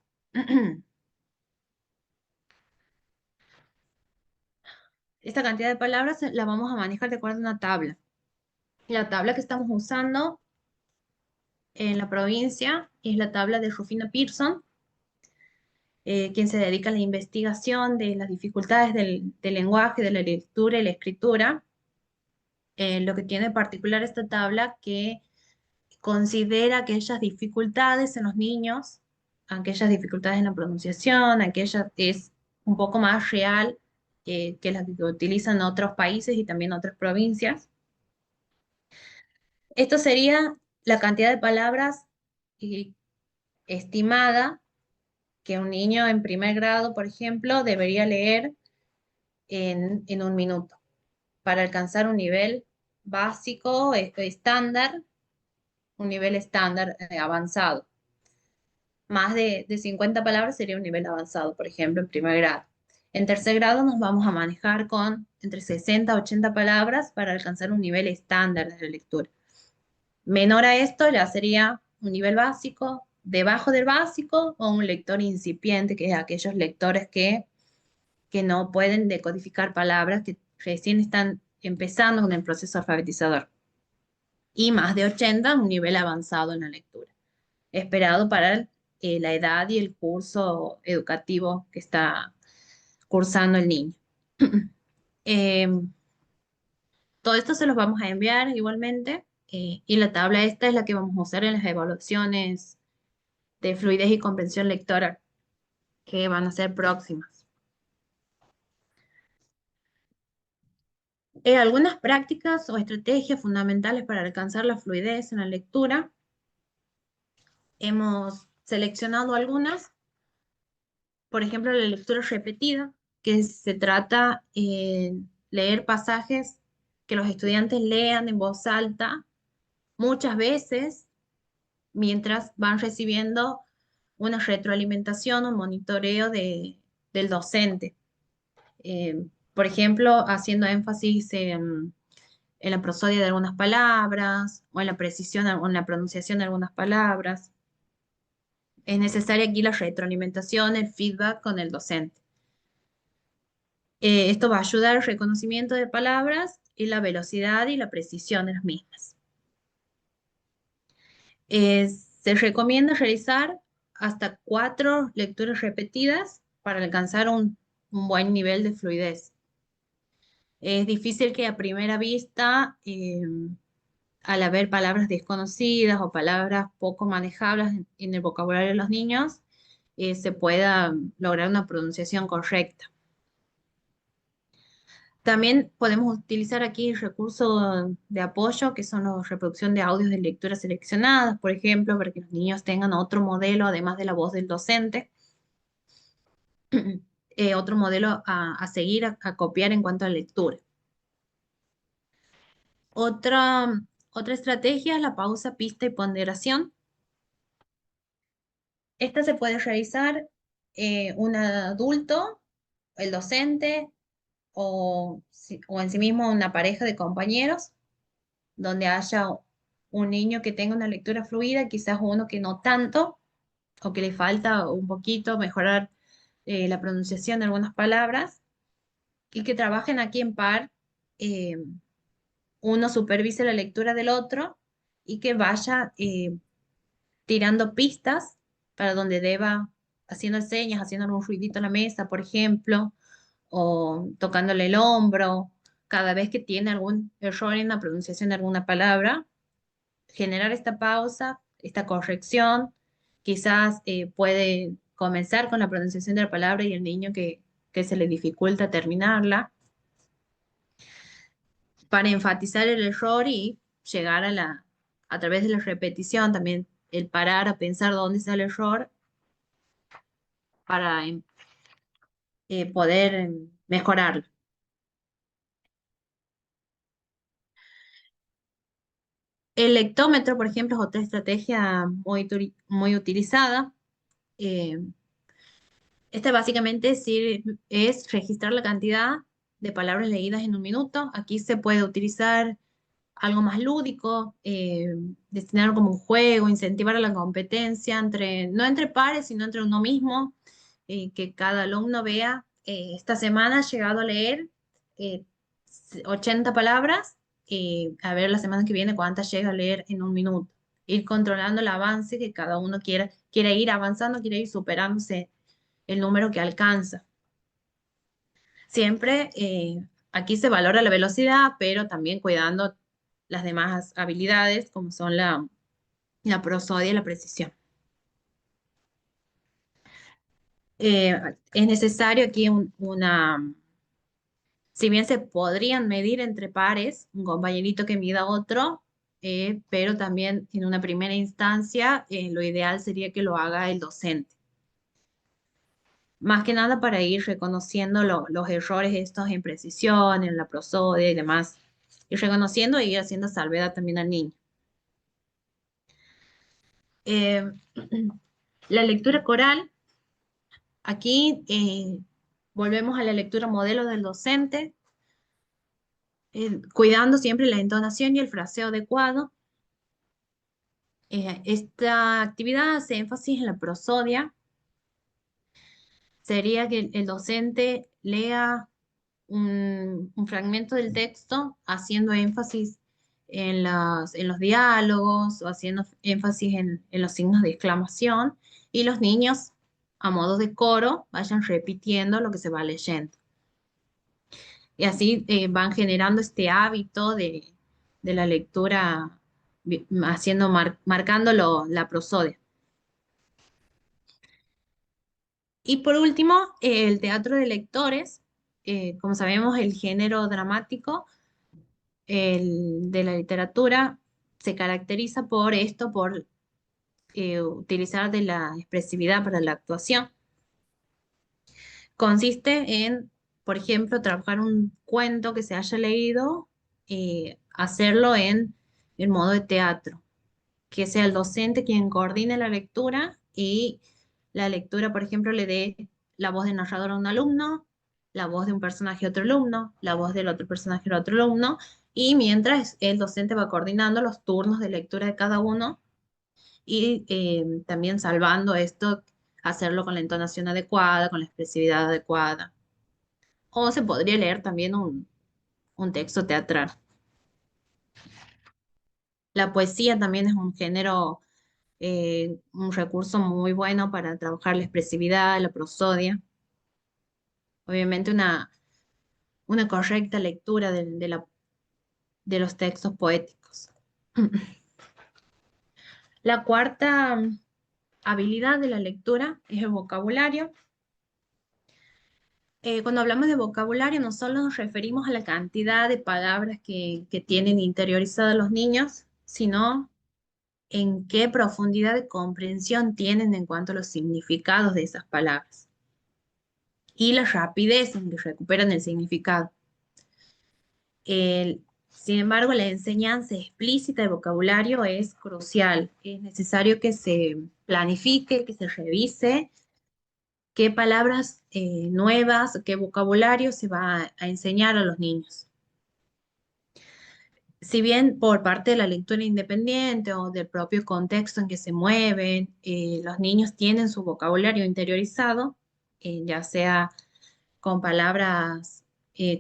Esta cantidad de palabras la vamos a manejar de acuerdo a una tabla. La tabla que estamos usando en la provincia es la tabla de Rufino Pearson, quien se dedica a la investigación de las dificultades del lenguaje, de la lectura y la escritura. Lo que tiene en particular esta tabla que considera aquellas dificultades en los niños, aquellas dificultades en la pronunciación, aquellas es un poco más real que las que utilizan otros países y también otras provincias. Esto sería la cantidad de palabras estimada que un niño en primer grado, por ejemplo, debería leer en un minuto para alcanzar un nivel básico, estándar, un nivel estándar avanzado. Más de 50 palabras sería un nivel avanzado, por ejemplo, en primer grado. En tercer grado nos vamos a manejar con entre 60 a 80 palabras para alcanzar un nivel estándar de la lectura. Menor a esto ya sería un nivel básico, debajo del básico o un lector incipiente, que es aquellos lectores que no pueden decodificar palabras, que recién están empezando con el proceso alfabetizador. Y más de 80, un nivel avanzado en la lectura, esperado para la edad y el curso educativo que está cursando el niño. Todo esto se los vamos a enviar igualmente y la tabla esta es la que vamos a usar en las evaluaciones de fluidez y comprensión lectora que van a ser próximas. Algunas prácticas o estrategias fundamentales para alcanzar la fluidez en la lectura. Hemos seleccionado algunas. Por ejemplo, la lectura repetida, que se trata de leer pasajes que los estudiantes lean en voz alta muchas veces mientras van recibiendo una retroalimentación, un monitoreo del docente. Por ejemplo, haciendo énfasis en la prosodia de algunas palabras o en la precisión o en la pronunciación de algunas palabras. Es necesaria aquí la retroalimentación, el feedback con el docente. Esto va a ayudar al reconocimiento de palabras y la velocidad y la precisión de las mismas. Se recomienda realizar hasta 4 lecturas repetidas para alcanzar un buen nivel de fluidez. Es difícil que a primera vista, al haber palabras desconocidas o palabras poco manejables en el vocabulario de los niños, se pueda lograr una pronunciación correcta. También podemos utilizar aquí recursos de apoyo, que son la reproducción de audios de lecturas seleccionadas, por ejemplo, para que los niños tengan otro modelo, además de la voz del docente, otro modelo a seguir, a copiar en cuanto a lectura. Otra estrategia es la pausa, pista y ponderación. Esta se puede realizar un adulto, el docente, o en sí mismo una pareja de compañeros, donde haya un niño que tenga una lectura fluida, quizás uno que no tanto, o que le falta un poquito mejorar la pronunciación de algunas palabras, y que trabajen aquí en par. Uno supervise la lectura del otro y que vaya tirando pistas para donde deba, haciendo señas, haciendo algún ruidito en la mesa, por ejemplo, o tocándole el hombro, cada vez que tiene algún error en la pronunciación de alguna palabra, generar esta pausa, esta corrección. Quizás puede comenzar con la pronunciación de la palabra y el niño que se le dificulta terminarla, para enfatizar el error y llegar a través de la repetición, también el parar a pensar dónde está el error para poder mejorarlo. El lectómetro, por ejemplo, es otra estrategia muy utilizada. Eh, Esta básicamente es registrar la cantidad de palabras leídas en un minuto. Aquí se puede utilizar algo más lúdico, destinarlo como un juego, incentivar a la competencia, no entre pares, sino entre uno mismo, que cada alumno vea, esta semana ha llegado a leer 80 palabras, a ver la semana que viene cuántas llega a leer en un minuto. Ir controlando el avance, que cada uno quiera ir avanzando, quiere ir superándose el número que alcanza. Siempre aquí se valora la velocidad, pero también cuidando las demás habilidades, como son la prosodia y la precisión. Es necesario aquí si bien se podrían medir entre pares, un compañerito que mida a otro, pero también en una primera instancia lo ideal sería que lo haga el docente. Más que nada para ir reconociendo los errores estos en precisión, en la prosodia y demás. Y reconociendo y ir haciendo salvedad también al niño. La lectura coral. Aquí volvemos a la lectura modelo del docente, cuidando siempre la entonación y el fraseo adecuado. Esta actividad hace énfasis en la prosodia. Sería que el docente lea un fragmento del texto haciendo énfasis en los diálogos o haciendo énfasis en los signos de exclamación, y los niños, a modo de coro, vayan repitiendo lo que se va leyendo. Y así van generando este hábito de la lectura, marcando la prosodia. Y por último, el teatro de lectores. Como sabemos, el género dramático de la literatura se caracteriza por esto, por utilizar de la expresividad para la actuación. Consiste en, por ejemplo, trabajar un cuento que se haya leído, hacerlo en modo de teatro, que sea el docente quien coordine la lectura y la lectura, por ejemplo, le dé la voz del narrador a un alumno, la voz de un personaje a otro alumno, la voz del otro personaje a otro alumno, y mientras el docente va coordinando los turnos de lectura de cada uno y también salvando esto, hacerlo con la entonación adecuada, con la expresividad adecuada. O se podría leer también un texto teatral. La poesía también es un género, un recurso muy bueno para trabajar la expresividad, la prosodia. Obviamente una correcta lectura de los textos poéticos. La cuarta habilidad de la lectura es el vocabulario. Cuando hablamos de vocabulario, no solo nos referimos a la cantidad de palabras que tienen interiorizadas los niños, sino en qué profundidad de comprensión tienen en cuanto a los significados de esas palabras y la rapidez en que recuperan el significado. Sin embargo, la enseñanza explícita de vocabulario es crucial. Es necesario que se planifique, que se revise qué palabras nuevas, qué vocabulario se va a enseñar a los niños. Si bien por parte de la lectura independiente o del propio contexto en que se mueven, los niños tienen su vocabulario interiorizado, ya sea con palabras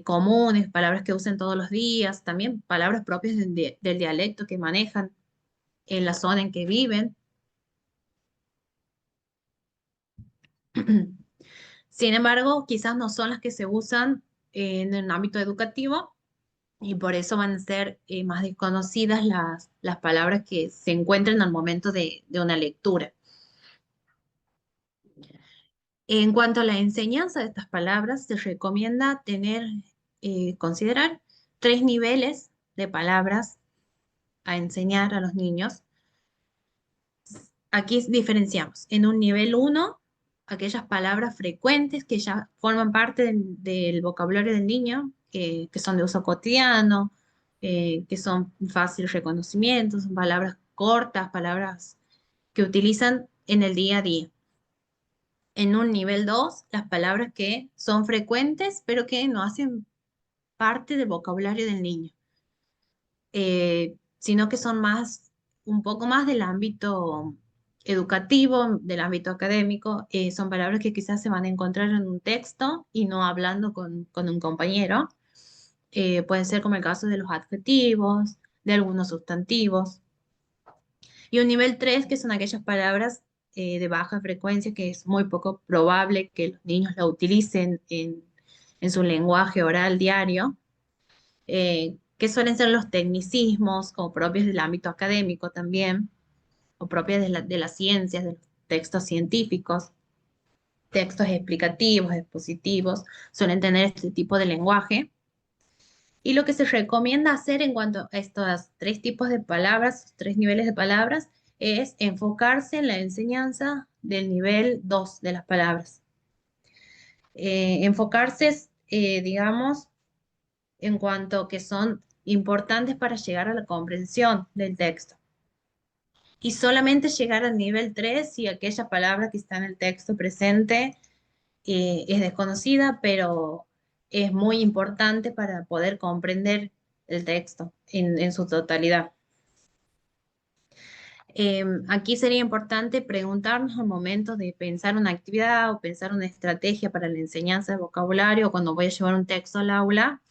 comunes, palabras que usen todos los días, también palabras propias del dialecto que manejan en la zona en que viven. Sin embargo, quizás no son las que se usan en el ámbito educativo y por eso van a ser más desconocidas las palabras que se encuentran al momento de una lectura. En cuanto a la enseñanza de estas palabras, se recomienda considerar 3 niveles de palabras a enseñar a los niños. Aquí diferenciamos en un nivel 1 aquellas palabras frecuentes que ya forman parte del vocabulario del niño, que son de uso cotidiano, que son fácil reconocimiento, son palabras cortas, palabras que utilizan en el día a día. En un nivel 2, las palabras que son frecuentes, pero que no hacen parte del vocabulario del niño, sino que son un poco más del ámbito educativo, del ámbito académico. Son palabras que quizás se van a encontrar en un texto y no hablando con un compañero. Pueden ser como el caso de los adjetivos, de algunos sustantivos. Y un nivel 3, que son aquellas palabras de baja frecuencia, que es muy poco probable que los niños la utilicen en su lenguaje oral diario, que suelen ser los tecnicismos o propios del ámbito académico también, o propios de las ciencias, de los textos científicos, textos explicativos, expositivos, suelen tener este tipo de lenguaje. Y lo que se recomienda hacer en cuanto a estos 3 tipos de palabras, 3 niveles de palabras, es enfocarse en la enseñanza del nivel 2 de las palabras. Enfocarse, digamos, en cuanto que son importantes para llegar a la comprensión del texto. Y solamente llegar al nivel 3 si aquella palabra que está en el texto presente es desconocida, pero es muy importante para poder comprender el texto en su totalidad. Aquí sería importante preguntarnos al momento de pensar una actividad o pensar una estrategia para la enseñanza de vocabulario o cuando voy a llevar un texto al aula,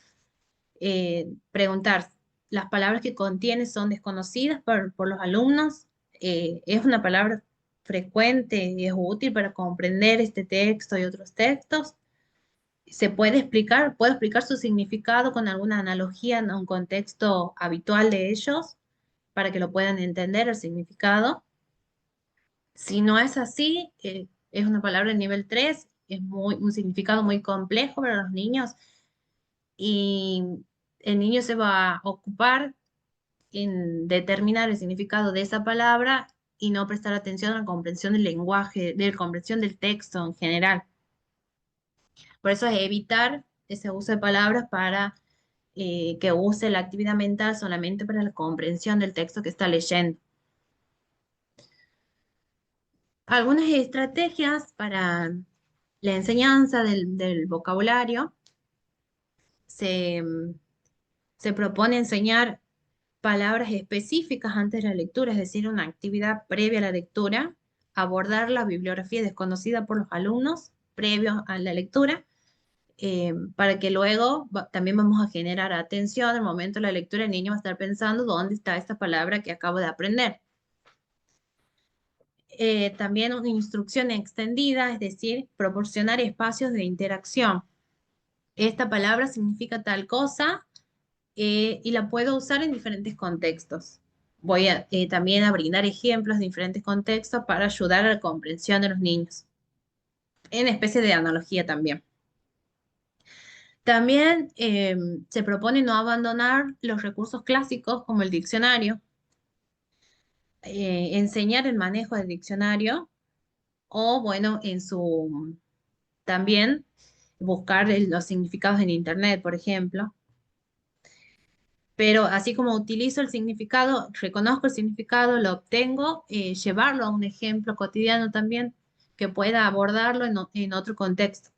preguntar, ¿las palabras que contiene son desconocidas por los alumnos? ¿Es una palabra frecuente y es útil para comprender este texto y otros textos? ¿Se puede explicar? ¿Puedo explicar su significado con alguna analogía en un contexto habitual de ellos para que lo puedan entender el significado? Si no es así, es una palabra de nivel 3, es un significado muy complejo para los niños y el niño se va a ocupar en determinar el significado de esa palabra y no prestar atención a la comprensión del lenguaje, de la comprensión del texto en general. Por eso es evitar ese uso de palabras para que use la actividad mental solamente para la comprensión del texto que está leyendo. Algunas estrategias para la enseñanza del vocabulario. Se, se propone enseñar palabras específicas antes de la lectura, es decir, una actividad previa a la lectura, abordar la bibliografía desconocida por los alumnos previo a la lectura, para que luego también vamos a generar atención al momento de la lectura. El niño va a estar pensando dónde está esta palabra que acabo de aprender. También una instrucción extendida, es decir, proporcionar espacios de interacción. Esta palabra significa tal cosa, y la puedo usar en diferentes contextos. Voy a, también a brindar ejemplos de diferentes contextos para ayudar a la comprensión de los niños, en especie de analogía también. También se propone no abandonar los recursos clásicos como el diccionario, enseñar el manejo del diccionario o, bueno, también buscar los significados en Internet, por ejemplo. Pero así como utilizo el significado, reconozco el significado, lo obtengo, llevarlo a un ejemplo cotidiano también que pueda abordarlo en otro contexto.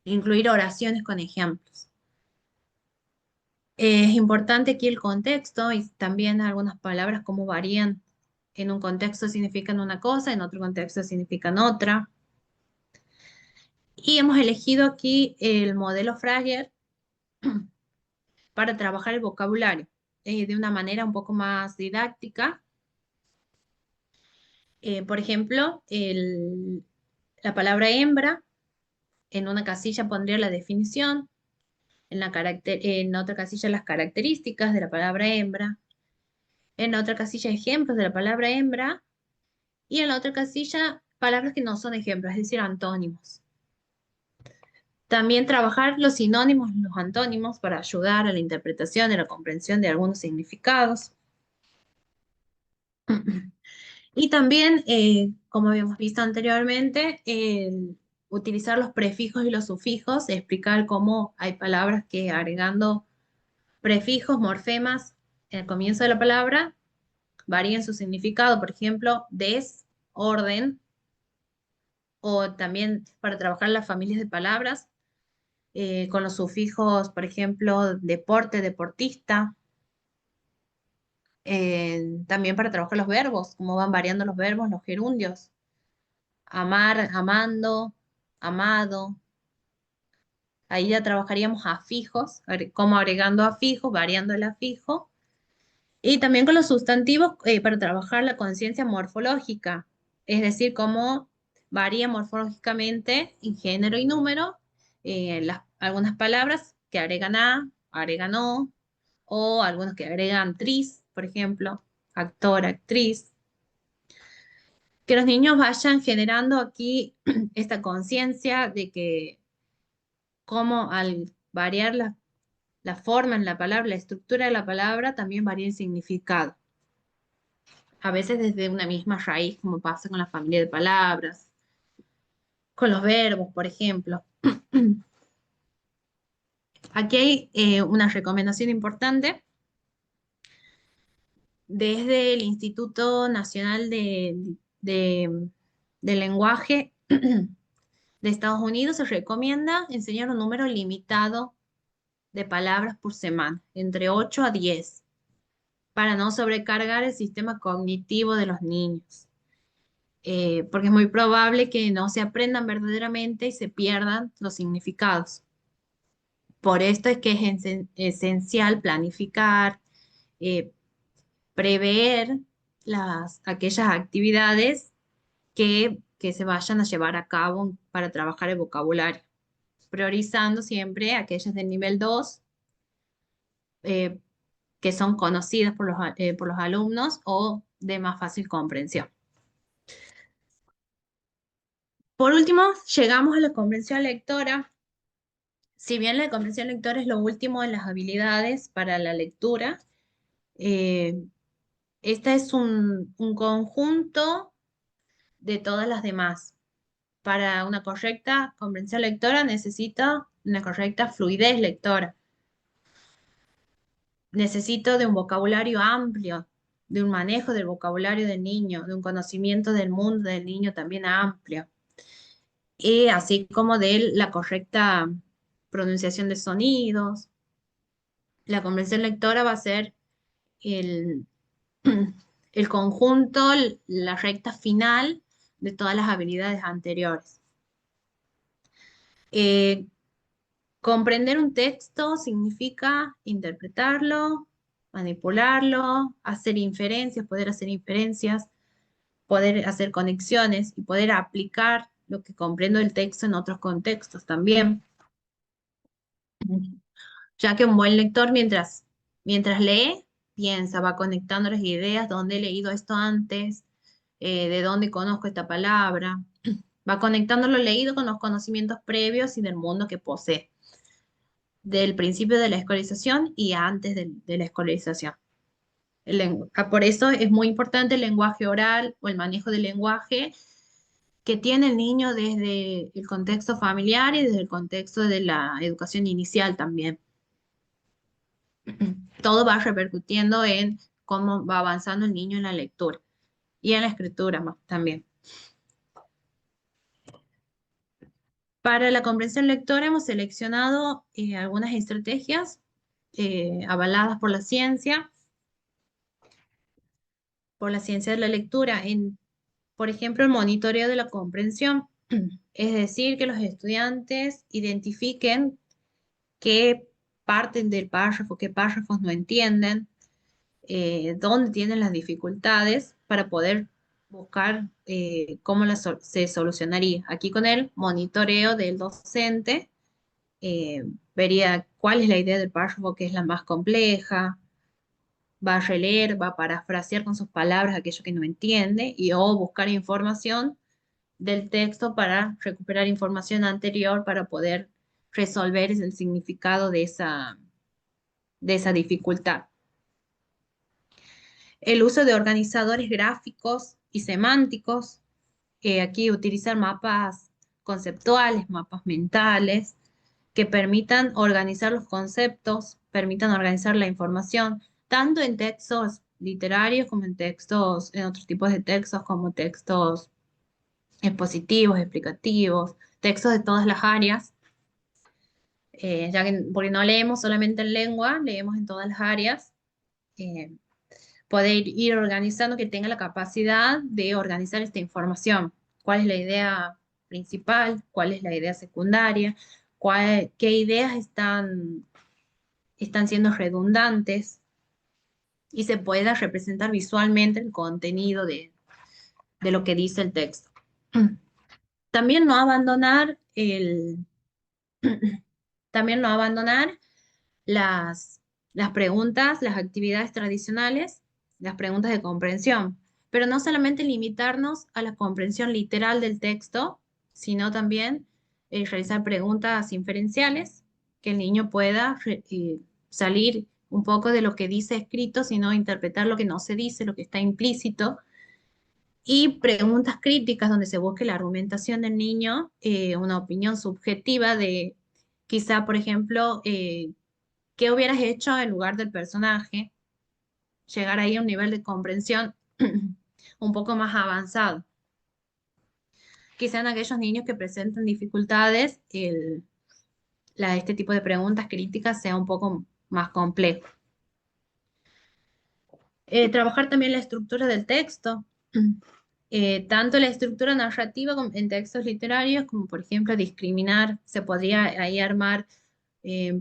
Incluir oraciones con ejemplos. Es importante aquí el contexto y también algunas palabras cómo varían. En un contexto significan una cosa, en otro contexto significan otra. Y hemos elegido aquí el modelo Fryer para trabajar el vocabulario de una manera un poco más didáctica. Por ejemplo, la palabra hembra, en una casilla pondría la definición, en otra casilla las características de la palabra hembra, en otra casilla ejemplos de la palabra hembra, y en la otra casilla palabras que no son ejemplos, es decir, antónimos. También trabajar los sinónimos y los antónimos para ayudar a la interpretación y la comprensión de algunos significados. Y también, como habíamos visto anteriormente, utilizar los prefijos y los sufijos, explicar cómo hay palabras que agregando prefijos, morfemas, en el comienzo de la palabra, varían su significado. Por ejemplo, orden, o también para trabajar las familias de palabras, con los sufijos, por ejemplo, deporte, deportista. También para trabajar los verbos, cómo van variando los verbos, los gerundios. Amar, amando, amado. Ahí ya trabajaríamos afijos, como agregando afijos, variando el afijo. Y también con los sustantivos, para trabajar la conciencia morfológica, es decir, cómo varía morfológicamente en género y número, algunas palabras que agregan a, agregan o algunos que agregan tris, por ejemplo, actor, actriz. Que los niños vayan generando aquí esta conciencia de que cómo al variar la forma en la palabra, la estructura de la palabra, también varía el significado. A veces desde una misma raíz, como pasa con la familia de palabras, con los verbos, por ejemplo. Aquí hay una recomendación importante. Desde el Instituto Nacional de Lenguaje de Estados Unidos se recomienda enseñar un número limitado de palabras por semana, entre 8 a 10, para no sobrecargar el sistema cognitivo de los niños. Porque es muy probable que no se aprendan verdaderamente y se pierdan los significados. Por esto es que es esencial planificar, eh, prever aquellas actividades que se vayan a llevar a cabo para trabajar el vocabulario, priorizando siempre aquellas de nivel 2, eh, que son conocidas por los alumnos o de más fácil comprensión. Por último, llegamos a la comprensión lectora. Si bien la comprensión lectora es lo último de las habilidades para la lectura, esta es un conjunto de todas las demás. Para una correcta comprensión lectora necesito una correcta fluidez lectora. Necesito de un vocabulario amplio, de un manejo del vocabulario del niño, de un conocimiento del mundo del niño también amplio, y así como de la correcta pronunciación de sonidos. La comprensión lectora va a ser el, el conjunto, la recta final de todas las habilidades anteriores. Eh, Comprender un texto significa interpretarlo, manipularlo, poder hacer inferencias, poder hacer conexiones y poder aplicar lo que comprendo del texto en otros contextos también. Ya que un buen lector mientras lee, piensa, va conectando las ideas, dónde he leído esto antes, de dónde conozco esta palabra, va conectando lo leído con los conocimientos previos y del mundo que posee, del principio de la escolarización y antes de la escolarización. Por eso es muy importante el lenguaje oral o el manejo del lenguaje que tiene el niño desde el contexto familiar y desde el contexto de la educación inicial también. Todo va repercutiendo en cómo va avanzando el niño en la lectura y en la escritura también. Para la comprensión lectora hemos seleccionado algunas estrategias avaladas por la ciencia de la lectura, por ejemplo, el monitoreo de la comprensión, es decir, que los estudiantes identifiquen qué parten del párrafo, qué párrafos no entienden, dónde tienen las dificultades para poder buscar cómo se solucionaría. Aquí con el monitoreo del docente, vería cuál es la idea del párrafo que es la más compleja, va a releer, va a parafrasear con sus palabras aquello que no entiende y o buscar información del texto para recuperar información anterior para poder resolver el significado de esa dificultad. El uso de organizadores gráficos y semánticos, aquí utilizar mapas conceptuales, mapas mentales, que permitan organizar los conceptos, permitan organizar la información, tanto en textos literarios como en otros tipos de textos, como textos expositivos, explicativos, textos de todas las áreas, porque no leemos solamente en lengua, leemos en todas las áreas. Poder ir organizando, que tenga la capacidad de organizar esta información. ¿Cuál es la idea principal? ¿Cuál es la idea secundaria? ¿Qué ideas están siendo redundantes? Y se pueda representar visualmente el contenido de lo que dice el texto. También no abandonar también no abandonar las preguntas, las actividades tradicionales, las preguntas de comprensión, pero no solamente limitarnos a la comprensión literal del texto, sino también realizar preguntas inferenciales, que el niño pueda salir un poco de lo que dice escrito, sino interpretar lo que no se dice, lo que está implícito, y preguntas críticas donde se busque la argumentación del niño, una opinión subjetiva de quizá, por ejemplo, ¿qué hubieras hecho en lugar del personaje? Llegar ahí a un nivel de comprensión un poco más avanzado. Quizá en aquellos niños que presentan dificultades, este tipo de preguntas críticas sea un poco más complejo. Trabajar también la estructura del texto, tanto la estructura narrativa en textos literarios, como por ejemplo discriminar, se podría ahí armar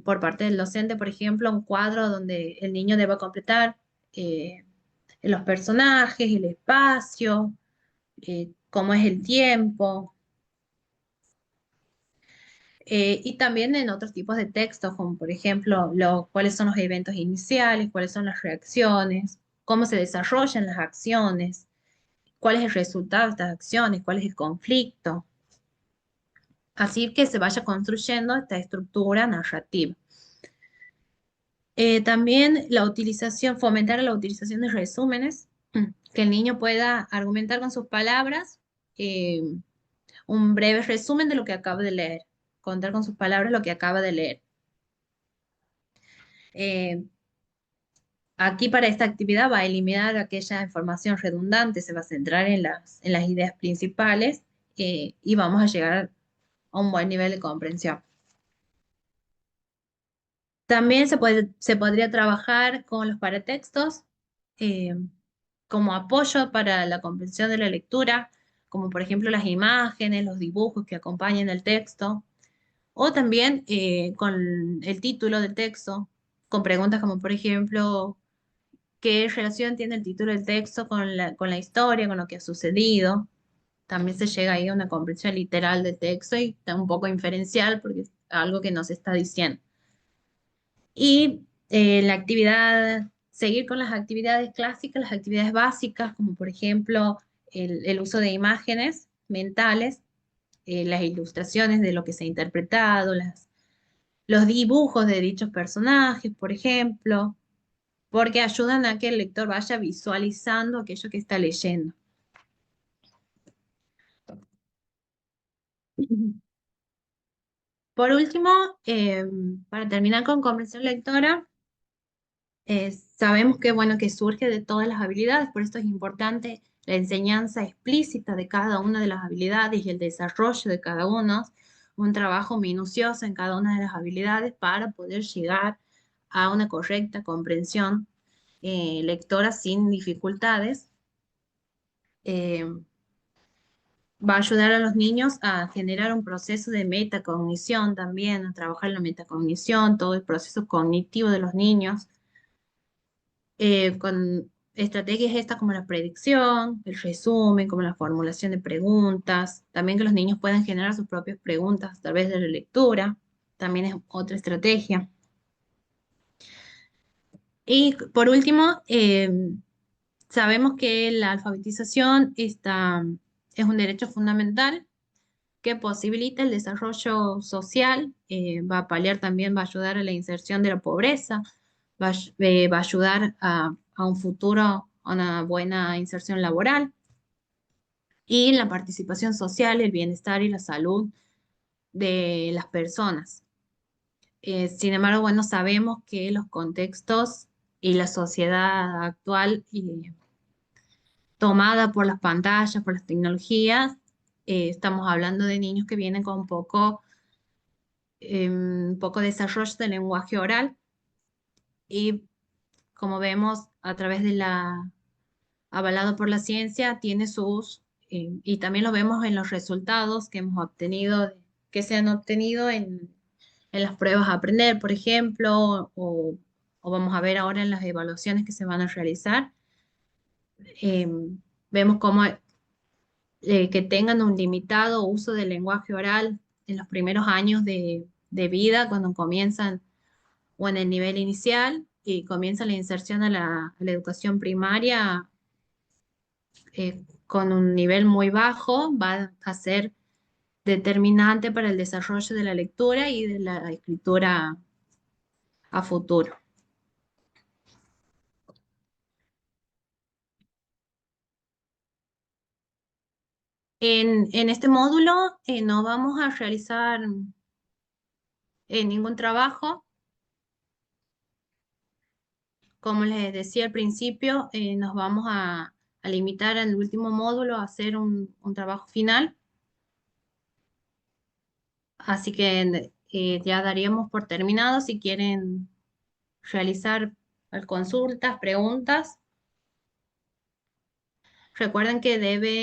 por parte del docente, por ejemplo, un cuadro donde el niño deba completar los personajes, el espacio, cómo es el tiempo, y también en otros tipos de textos, como por ejemplo, cuáles son los eventos iniciales, cuáles son las reacciones, cómo se desarrollan las acciones, cuál es el resultado de estas acciones, cuál es el conflicto. Así que se vaya construyendo esta estructura narrativa. También fomentar la utilización de resúmenes, que el niño pueda argumentar con sus palabras un breve resumen de lo que acaba de leer, contar con sus palabras lo que acaba de leer. Aquí para esta actividad va a eliminar aquella información redundante, se va a centrar en las ideas principales y vamos a llegar a un buen nivel de comprensión. También se podría trabajar con los paratextos eh, como apoyo para la comprensión de la lectura, como por ejemplo las imágenes, los dibujos que acompañan el texto, o también con el título del texto, con preguntas como por ejemplo, ¿qué relación tiene el título del texto con la historia, con lo que ha sucedido? También se llega ahí a una comprensión literal del texto y un poco inferencial porque es algo que nos está diciendo. Y la actividad, seguir con las actividades clásicas, las actividades básicas, como por ejemplo el uso de imágenes mentales, las ilustraciones de lo que se ha interpretado, los dibujos de dichos personajes, por ejemplo, porque ayudan a que el lector vaya visualizando aquello que está leyendo. Por último, para terminar con comprensión lectora, sabemos que, bueno, que surge de todas las habilidades, por esto es importante la enseñanza explícita de cada una de las habilidades y el desarrollo de cada una, un trabajo minucioso en cada una de las habilidades para poder llegar a una correcta comprensión lectora sin dificultades. Eh, Va a ayudar a los niños a generar un proceso de metacognición también, a trabajar la metacognición, todo el proceso cognitivo de los niños con estrategias estas como la predicción, el resumen, como la formulación de preguntas, también que los niños puedan generar sus propias preguntas a través de la lectura, también es otra estrategia. Y por último, sabemos que la alfabetización es un derecho fundamental que posibilita el desarrollo social, va a paliar también, va a ayudar a la inserción de la pobreza, va a ayudar a un futuro, a una buena inserción laboral y la participación social, el bienestar y la salud de las personas. Sin embargo, bueno, sabemos que los contextos y la sociedad actual tomada por las pantallas, por las tecnologías, estamos hablando de niños que vienen con poco desarrollo del lenguaje oral y como vemos a través de avalado por la ciencia, tiene y también lo vemos en los resultados que hemos obtenido, que se han obtenido en las pruebas a aprender, por ejemplo, o vamos a ver ahora en las evaluaciones que se van a realizar. Eh, Vemos cómo que tengan un limitado uso del lenguaje oral en los primeros años de vida, cuando comienzan o en el nivel inicial y comienza la inserción a la educación primaria con un nivel muy bajo, va a ser determinante para el desarrollo de la lectura y de la escritura a futuro. En este módulo no vamos a realizar ningún trabajo. Como les decía al principio, nos vamos a limitar al último módulo a hacer un trabajo final. Así que ya daríamos por terminado. Si quieren realizar consultas, preguntas, recuerden que debe